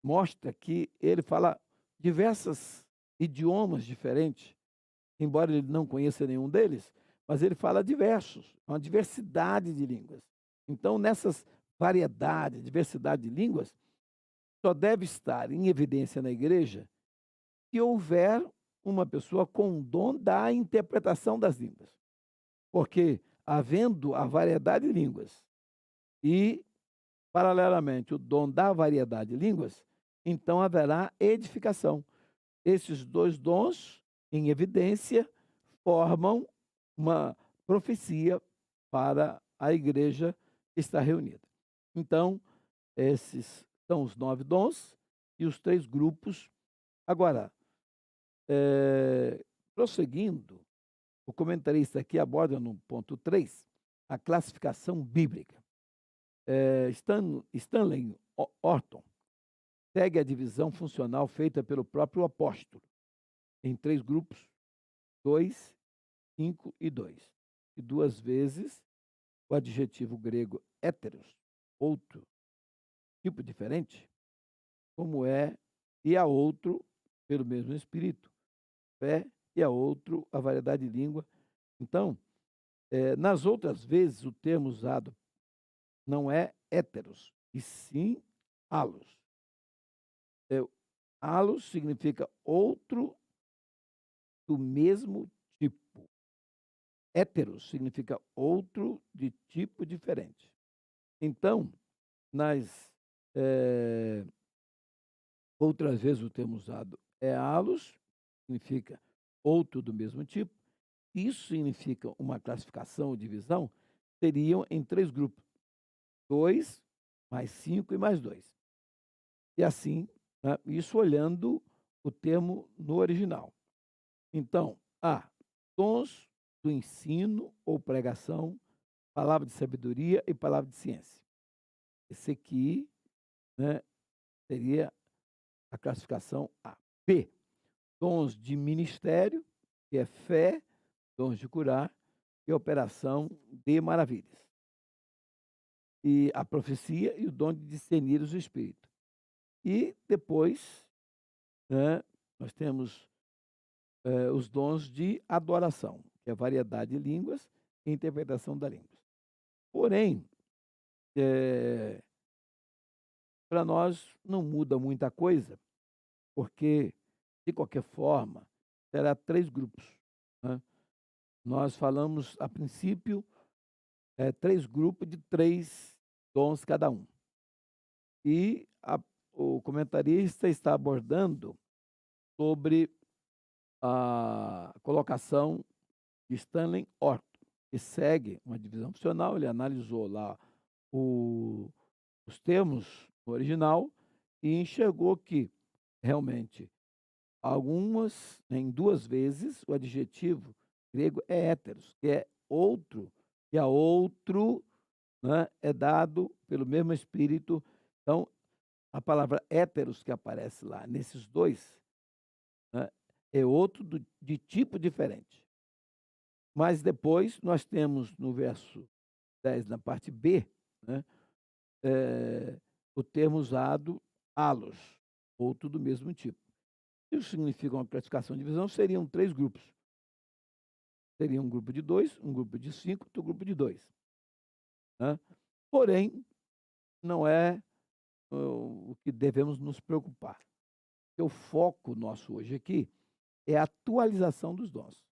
mostra que ele fala diversos idiomas diferentes, embora ele não conheça nenhum deles, mas ele fala diversos, uma diversidade de línguas. Então, nessas variedades, diversidade de línguas, só deve estar em evidência na igreja se houver uma pessoa com o dom da interpretação das línguas. Porque, havendo a variedade de línguas e, paralelamente, o dom da variedade de línguas, então haverá edificação. Esses 2 dons, em evidência, formam uma profecia para a igreja que está reunida. Então, esses são os 9 dons e os 3 grupos. Agora, prosseguindo, o comentarista aqui aborda no ponto 3 a classificação bíblica. Stanley Orton segue a divisão funcional feita pelo próprio apóstolo em 3 grupos, 2, 5 e 2. E 2 vezes o adjetivo grego héteros, outro, tipo diferente, como é, e a outro, pelo mesmo Espírito, fé, e a outro, a variedade de língua. Então, nas outras vezes, o termo usado não é héteros, e sim halos. Halos significa outro do mesmo tipo. Héteros significa outro de tipo diferente. Então, nas outras vezes o termo usado é halos, significa outro do mesmo tipo. Isso significa uma classificação ou divisão, seriam em 3 grupos: 2, mais 5 e mais 2. E assim, né, isso olhando o termo no original. Então, dons do ensino ou pregação, palavra de sabedoria e palavra de ciência. Esse aqui, né, seria a classificação A. B, dons de ministério, que é fé, dons de curar e operação de maravilhas. E a profecia e o dom de discernir os espíritos. E depois, né, nós temos os dons de adoração, que é a variedade de línguas e interpretação da língua. Porém, para nós não muda muita coisa, porque, de qualquer forma, terá 3 grupos, né? Nós falamos, a princípio, 3 grupos de 3 dons cada um. E o comentarista está abordando sobre a colocação de Stanley Orton, que segue uma divisão funcional. Ele analisou lá os termos no original e enxergou que, realmente, em 2 vezes, o adjetivo grego é héteros, que é outro, e a outro, né, é dado pelo mesmo Espírito. Então, a palavra héteros que aparece lá nesses 2, né, é outro de tipo diferente. Mas depois nós temos no verso 10, na parte B, né, o termo usado halos, outro do mesmo tipo. Isso significa uma classificação de divisão, seriam 3 grupos. Seria um grupo de 2, um grupo de 5, outro grupo de 2. Né? Porém, não é o que devemos nos preocupar. O foco nosso hoje aqui é a atualização dos dons.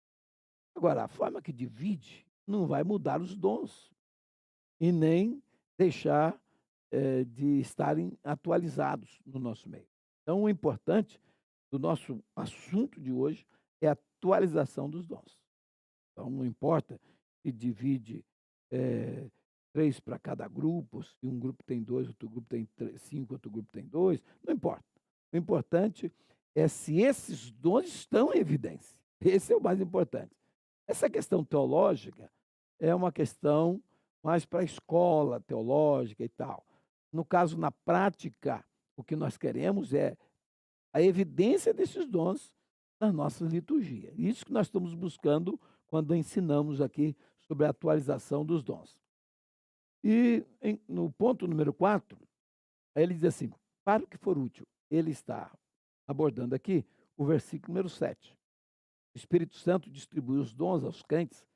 Agora, a forma que divide não vai mudar os dons e nem deixar de estarem atualizados no nosso meio. Então, o importante do nosso assunto de hoje é a atualização dos dons. Então, não importa se divide 3 para cada grupo, se um grupo tem 2, outro grupo tem 5, outro grupo tem 2, não importa. O importante é se esses dons estão em evidência. Esse é o mais importante. Essa questão teológica é uma questão mais para a escola teológica e tal. No caso, na prática, o que nós queremos é a evidência desses dons nas nossas liturgias. Isso que nós estamos buscando quando ensinamos aqui sobre a atualização dos dons. E no ponto número 4, ele diz assim: para o que for útil. Ele está abordando aqui o versículo número 7. O Espírito Santo distribui os dons aos crentes,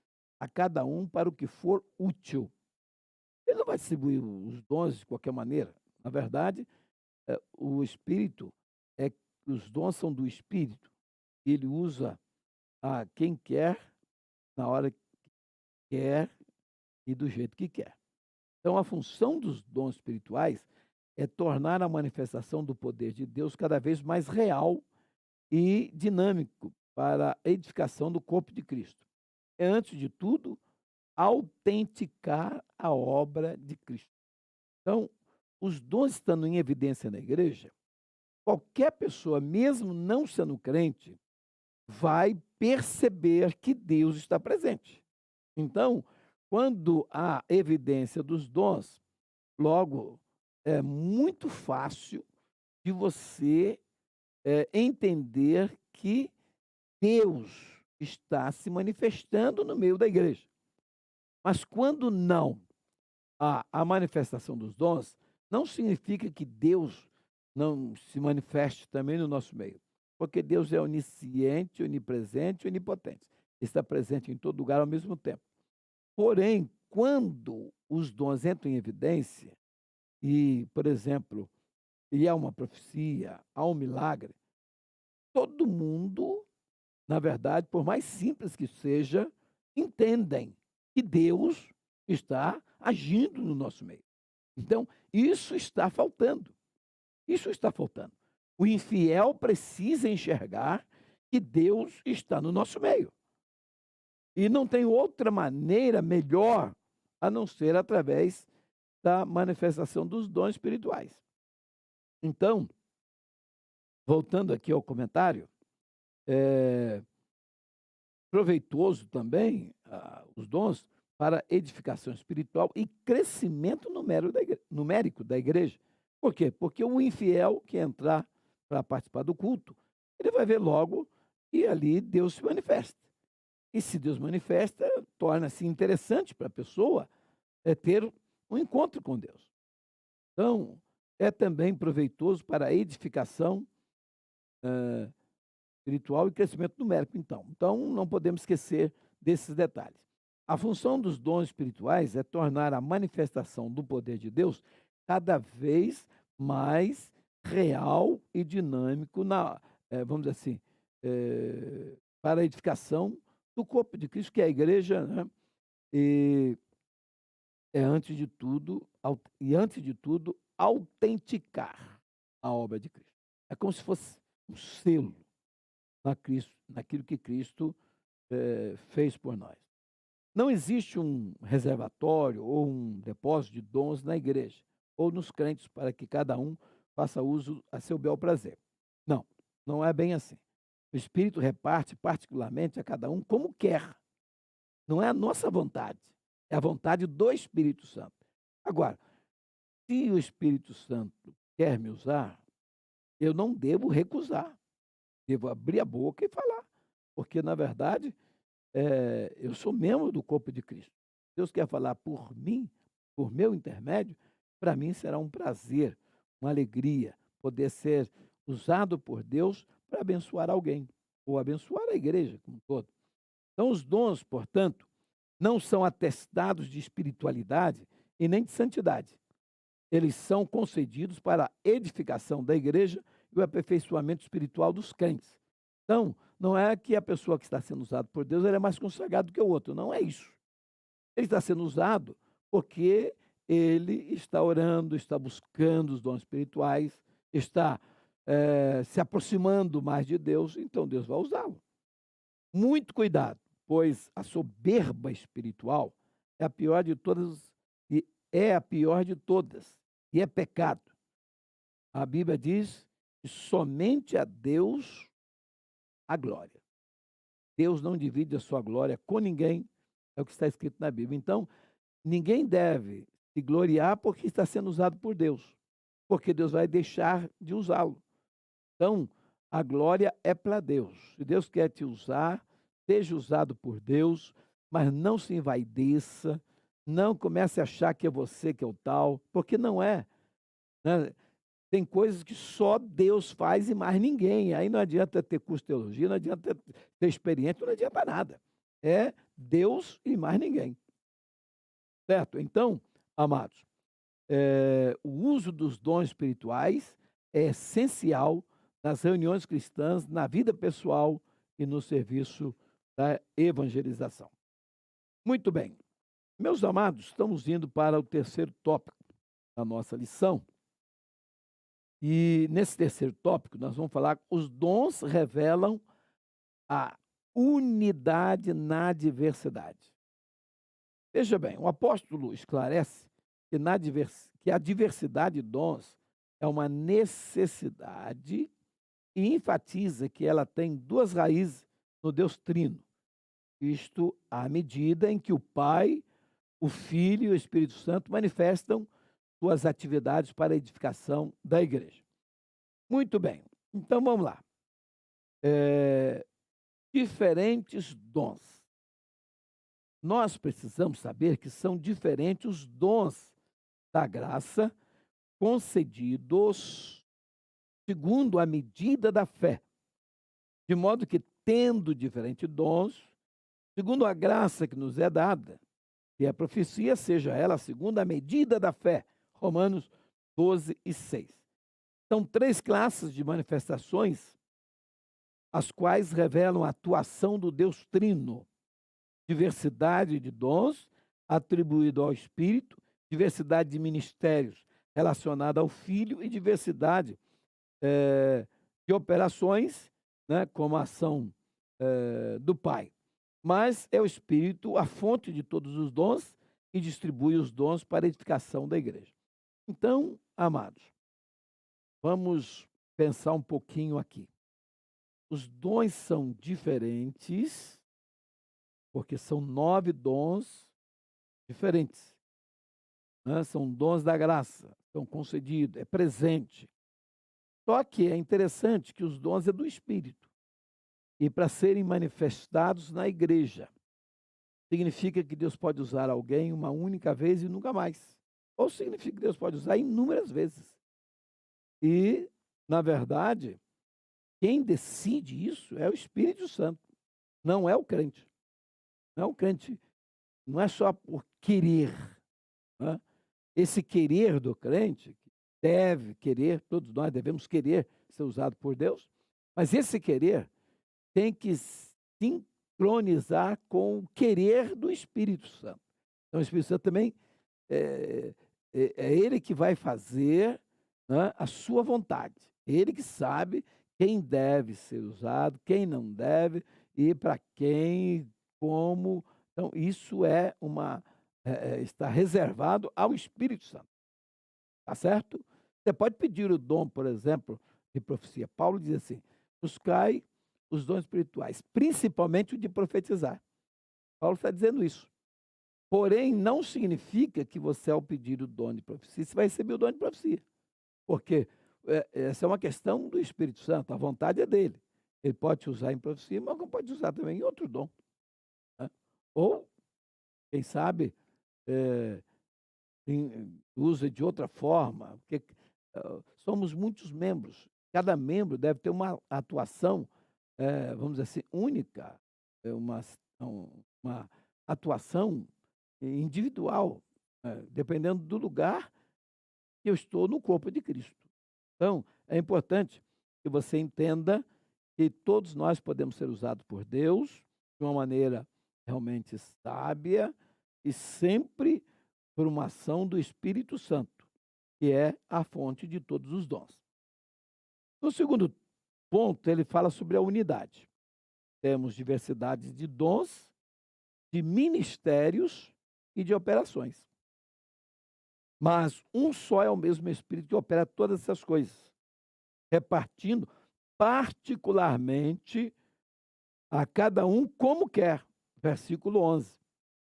a cada um para o que for útil. Ele não vai distribuir os dons de qualquer maneira. Na verdade, o Espírito, os dons são do Espírito. Ele usa a quem quer, na hora que quer e do jeito que quer. Então, a função dos dons espirituais é tornar a manifestação do poder de Deus cada vez mais real e dinâmico para a edificação do corpo de Cristo. É, antes de tudo, autenticar a obra de Cristo. Então, os dons estando em evidência na igreja, qualquer pessoa, mesmo não sendo crente, vai perceber que Deus está presente. Então, quando há evidência dos dons, logo é muito fácil de você entender que Deus está se manifestando no meio da igreja. Mas quando não a manifestação dos dons não significa que Deus não se manifeste também no nosso meio, porque Deus é onisciente, onipresente e onipotente. Está presente em todo lugar ao mesmo tempo. Porém, quando os dons entram em evidência e, por exemplo, e há uma profecia, há um milagre, todo mundo, na verdade, por mais simples que seja, entendem que Deus está agindo no nosso meio. Então, isso está faltando. Isso está faltando. O infiel precisa enxergar que Deus está no nosso meio. E não tem outra maneira melhor a não ser através da manifestação dos dons espirituais. Então, voltando aqui ao comentário, é proveitoso também os dons para edificação espiritual e crescimento numérico da igreja. Por quê? Porque o infiel que entrar para participar do culto, ele vai ver logo que ali Deus se manifesta. E se Deus manifesta, torna-se interessante para a pessoa ter um encontro com Deus. Então, é também proveitoso para a edificação espiritual e crescimento numérico, então. Então, não podemos esquecer desses detalhes. A função dos dons espirituais é tornar a manifestação do poder de Deus cada vez mais real e dinâmico vamos dizer assim, para a edificação do corpo de Cristo, que é a igreja, né? E antes de tudo, autenticar a obra de Cristo. É como se fosse um selo naquilo que Cristo fez por nós. Não existe um reservatório ou um depósito de dons na igreja ou nos crentes para que cada um faça uso a seu bel prazer. Não, não é bem assim. O Espírito reparte particularmente a cada um como quer. Não é a nossa vontade, é a vontade do Espírito Santo. Agora, se o Espírito Santo quer me usar, eu não devo recusar. Devo abrir a boca e falar. Porque, na verdade, eu sou membro do corpo de Cristo. Deus quer falar por mim, por meu intermédio, para mim será um prazer, uma alegria poder ser usado por Deus para abençoar alguém, ou abençoar a igreja como um todo. Então, os dons, portanto, não são atestados de espiritualidade e nem de santidade. Eles são concedidos para a edificação da igreja e o aperfeiçoamento espiritual dos crentes. Então, não é que a pessoa que está sendo usada por Deus ele é mais consagrado que o outro. Não é isso. Ele está sendo usado porque ele está orando, está buscando os dons espirituais, está se aproximando mais de Deus, então Deus vai usá-lo. Muito cuidado, pois a soberba espiritual é a pior de todas e é a pior de todas e é pecado. A Bíblia diz que somente a Deus a glória. Deus não divide a sua glória com ninguém, é o que está escrito na Bíblia. Então, ninguém deve se gloriar porque está sendo usado por Deus, porque Deus vai deixar de usá-lo. Então, a glória é para Deus. Se Deus quer te usar, seja usado por Deus, mas não se envaideça, não comece a achar que é você que é o tal, porque não é. Né? Tem coisas que só Deus faz e mais ninguém. Aí não adianta ter curso de teologia, não adianta ter experiência, não adianta nada. É Deus e mais ninguém. Certo? Então, amados, o uso dos dons espirituais é essencial nas reuniões cristãs, na vida pessoal e no serviço da evangelização. Muito bem. Meus amados, estamos indo para o terceiro tópico da nossa lição. E nesse terceiro tópico, nós vamos falar que os dons revelam a unidade na diversidade. Veja bem, o apóstolo esclarece que a diversidade de dons é uma necessidade e enfatiza que ela tem duas raízes no Deus Trino. Isto à medida em que o Pai, o Filho e o Espírito Santo manifestam suas atividades para a edificação da igreja. Muito bem, então vamos lá. Diferentes dons. Nós precisamos saber que são diferentes os dons da graça concedidos segundo a medida da fé, de modo que, tendo diferentes dons, segundo a graça que nos é dada, e a profecia, seja ela segundo a medida da fé. Romanos 12:6. São três classes de manifestações, as quais revelam a atuação do Deus Trino: diversidade de dons atribuído ao Espírito, diversidade de ministérios relacionada ao Filho e diversidade de operações, né, como a ação do Pai. Mas é o Espírito a fonte de todos os dons e distribui os dons para a edificação da igreja. Então, amados, vamos pensar um pouquinho aqui. Os dons são diferentes, porque são 9 dons diferentes, né? São dons da graça, são concedidos, é presente. Só que é interessante que os dons é do Espírito. E para serem manifestados na igreja, significa que Deus pode usar alguém uma única vez e nunca mais. Ou significa que Deus pode usar inúmeras vezes. E, na verdade, quem decide isso é o Espírito Santo, não é o crente. Não é o crente, não é só por querer, né? Esse querer do crente, deve querer, todos nós devemos querer ser usado por Deus, mas esse querer tem que sincronizar com o querer do Espírito Santo. Então, o Espírito Santo também é ele que vai fazer, né, a sua vontade. Ele que sabe quem deve ser usado, quem não deve e para quem, como. Então, isso está reservado ao Espírito Santo. Tá certo? Você pode pedir o dom, por exemplo, de profecia. Paulo diz assim: buscai os dons espirituais, principalmente o de profetizar. Paulo está dizendo isso. Porém, não significa que você, ao pedir o dom de profecia, você vai receber o dom de profecia. Porque essa é uma questão do Espírito Santo, a vontade é dele. Ele pode te usar em profecia, mas pode usar também em outro dom, né? Ou, quem sabe, usa de outra forma, porque somos muitos membros. Cada membro deve ter uma atuação, vamos dizer assim, única, uma atuação individual, dependendo do lugar que eu estou no corpo de Cristo. Então, é importante que você entenda que todos nós podemos ser usados por Deus de uma maneira realmente sábia e sempre por uma ação do Espírito Santo, que é a fonte de todos os dons. No segundo ponto, ele fala sobre a unidade. Temos diversidade de dons, de ministérios e de operações. Mas um só é o mesmo Espírito que opera todas essas coisas, repartindo particularmente a cada um como quer. Versículo 11.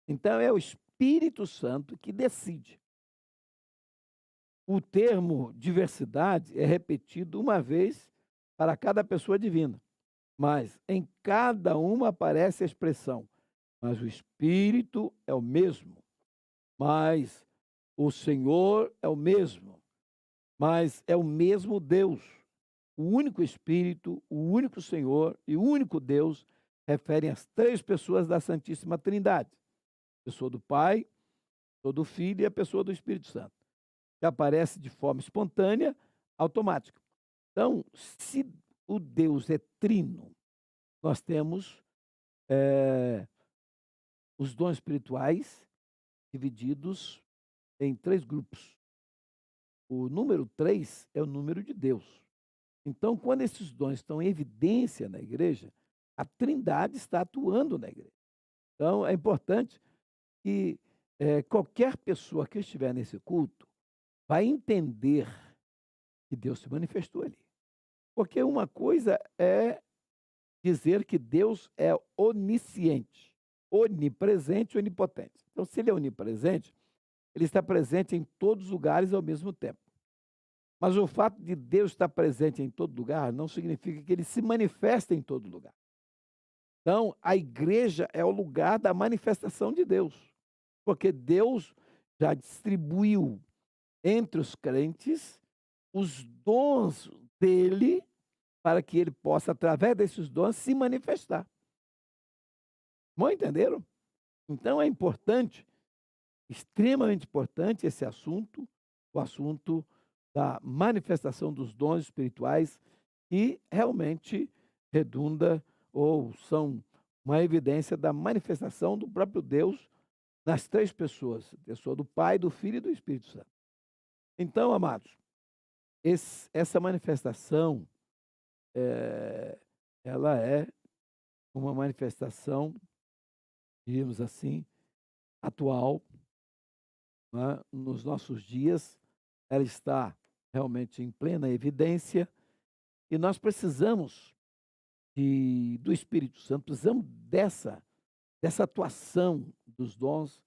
Então, é o Espírito Santo que decide. O termo diversidade é repetido uma vez para cada pessoa divina, mas em cada uma aparece a expressão: mas o Espírito é o mesmo, mas o Senhor é o mesmo, mas é o mesmo Deus. O único Espírito, o único Senhor e o único Deus referem às três pessoas da Santíssima Trindade: a pessoa do Pai, a pessoa do Filho e a pessoa do Espírito Santo, que aparece de forma espontânea, automática. Então, se o Deus é trino, nós temos os dons espirituais divididos em 3 grupos. O número 3 é o número de Deus. Então, quando esses dons estão em evidência na igreja, a Trindade está atuando na igreja. Então, é importante que qualquer pessoa que estiver nesse culto vai entender que Deus se manifestou ali. Porque uma coisa é dizer que Deus é onisciente, onipresente e onipotente. Então, se ele é onipresente, ele está presente em todos os lugares ao mesmo tempo. Mas o fato de Deus estar presente em todo lugar não significa que ele se manifesta em todo lugar. Então, a igreja é o lugar da manifestação de Deus, porque Deus já distribuiu entre os crentes os dons dele, para que ele possa, através desses dons, se manifestar. Bom, entenderam? Então é importante, extremamente importante esse assunto, o assunto da manifestação dos dons espirituais, que realmente redunda ou são uma evidência da manifestação do próprio Deus nas três pessoas, a pessoa do Pai, do Filho e do Espírito Santo. Então, amados, essa manifestação, ela é uma manifestação, diríamos assim, atual, né, nos nossos dias. Ela está realmente em plena evidência e nós precisamos do Espírito Santo, precisamos dessa atuação dos dons.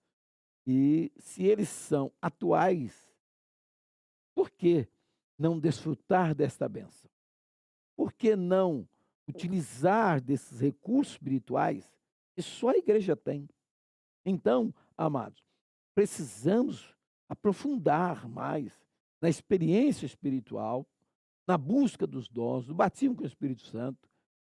E se eles são atuais, por que não desfrutar desta bênção? Por que não utilizar desses recursos espirituais que só a igreja tem? Então, amados, precisamos aprofundar mais na experiência espiritual, na busca dos dons, no batismo com o Espírito Santo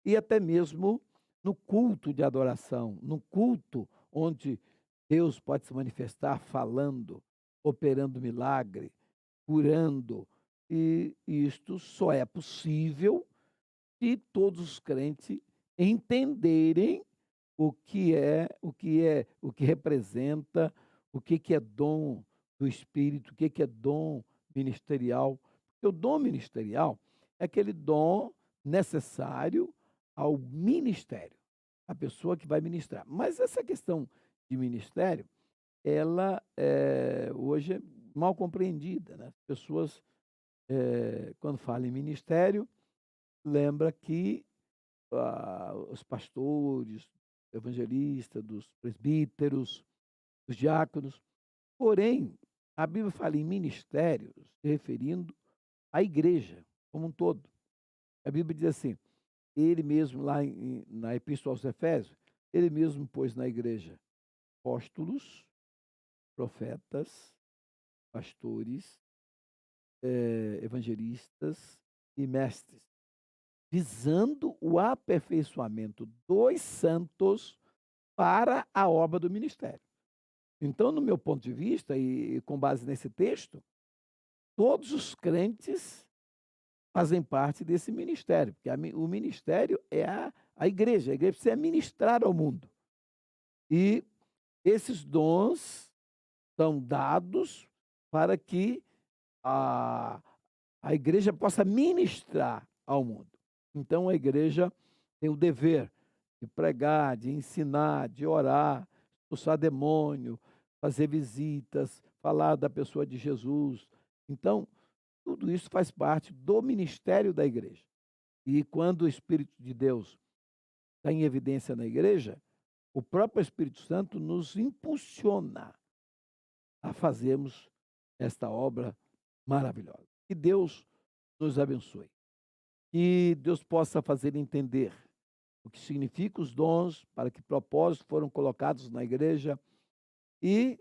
e até mesmo no culto de adoração, no culto onde Deus pode se manifestar falando, operando milagre, curando. E isto só é possível se todos os crentes entenderem o que representa, o que é dom do Espírito, o que é dom ministerial. Porque o dom ministerial é aquele dom necessário ao ministério, a pessoa que vai ministrar. Mas essa questão de ministério, ela hoje é mal compreendida, né? As pessoas, quando falam em ministério, lembra que os pastores, evangelistas, dos presbíteros, dos diáconos. Porém, a Bíblia fala em ministérios, se referindo à igreja como um todo. A Bíblia diz assim, ele mesmo lá na Epístola aos Efésios, ele mesmo pôs na igreja apóstolos, profetas, pastores, evangelistas e mestres, visando o aperfeiçoamento dos santos para a obra do ministério. Então, no meu ponto de vista, e com base nesse texto, todos os crentes fazem parte desse ministério, porque o ministério é a igreja precisa ministrar ao mundo. E esses dons são dados para que a, a igreja possa ministrar ao mundo. Então, a igreja tem o dever de pregar, de ensinar, de orar, expulsar demônio, fazer visitas, falar da pessoa de Jesus. Então, tudo isso faz parte do ministério da igreja. E quando o Espírito de Deus está em evidência na igreja, o próprio Espírito Santo nos impulsiona a fazermos esta obra maravilhosa. Que Deus nos abençoe. Que Deus possa fazer entender o que significa os dons, para que propósitos foram colocados na igreja e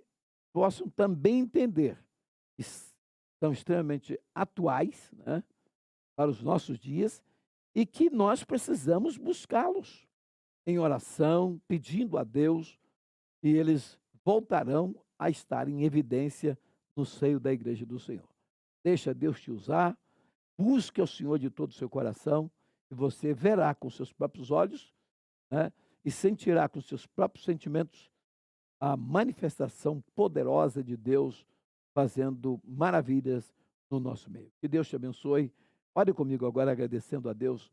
possam também entender que são extremamente atuais, né, para os nossos dias e que nós precisamos buscá-los em oração, pedindo a Deus, e eles voltarão a estar em evidência no seio da igreja do Senhor. Deixa Deus te usar, busque ao Senhor de todo o seu coração e você verá com seus próprios olhos, né, e sentirá com seus próprios sentimentos a manifestação poderosa de Deus fazendo maravilhas no nosso meio. Que Deus te abençoe. Ore comigo agora agradecendo a Deus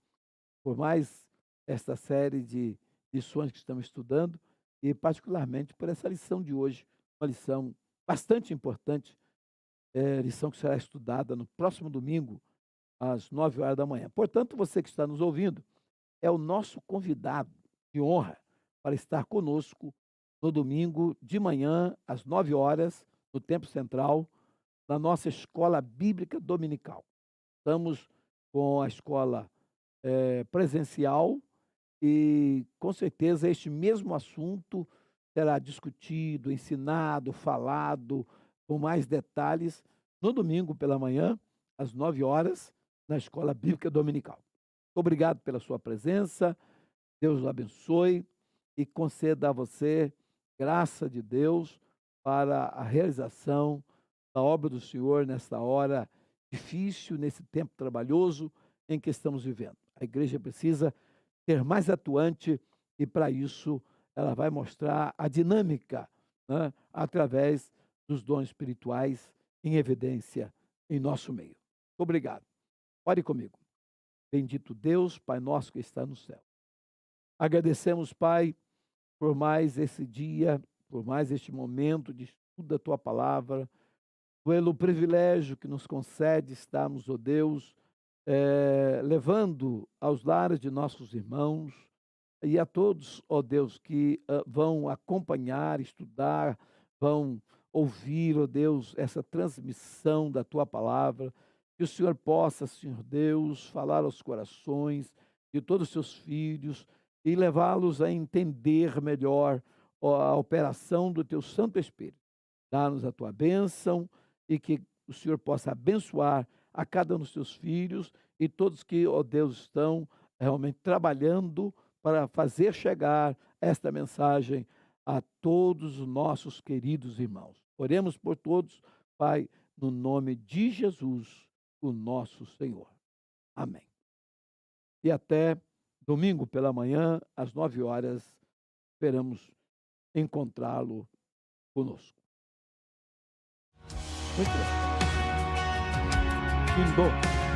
por mais esta série de lições que estamos estudando e particularmente por essa lição de hoje, uma lição bastante importante, lição que será estudada no próximo domingo, às 9 horas da manhã. Portanto, você que está nos ouvindo é o nosso convidado de honra para estar conosco no domingo de manhã, às 9 horas, no Tempo Central, na nossa Escola Bíblica Dominical. Estamos com a escola presencial e, com certeza, este mesmo assunto será discutido, ensinado, falado com mais detalhes no domingo pela manhã, às 9 horas, na Escola Bíblica Dominical. Obrigado pela sua presença, Deus o abençoe e conceda a você graça de Deus para a realização da obra do Senhor nesta hora difícil, nesse tempo trabalhoso em que estamos vivendo. A igreja precisa ser mais atuante e, para isso, ela vai mostrar a dinâmica, né, através dos dons espirituais em evidência em nosso meio. Obrigado. Ore comigo. Bendito Deus, Pai nosso que está no céu. Agradecemos, Pai, por mais esse dia, por mais este momento de estudo da Tua palavra, pelo privilégio que nos concede estarmos, ó Deus, levando aos lares de nossos irmãos e a todos, ó Deus, que vão acompanhar, estudar, vão ouvir, ó Deus, essa transmissão da Tua palavra, que o Senhor possa, Senhor Deus, falar aos corações de todos os seus filhos e levá-los a entender melhor a operação do Teu Santo Espírito. Dá-nos a Tua bênção e que o Senhor possa abençoar a cada um dos Teus filhos e todos que, ó Deus, estão realmente trabalhando para fazer chegar esta mensagem a todos os nossos queridos irmãos. Oremos por todos, Pai, no nome de Jesus, o nosso Senhor. Amém. E até domingo pela manhã, às 9 horas, esperamos encontrá-lo conosco. Muito bem. Findou.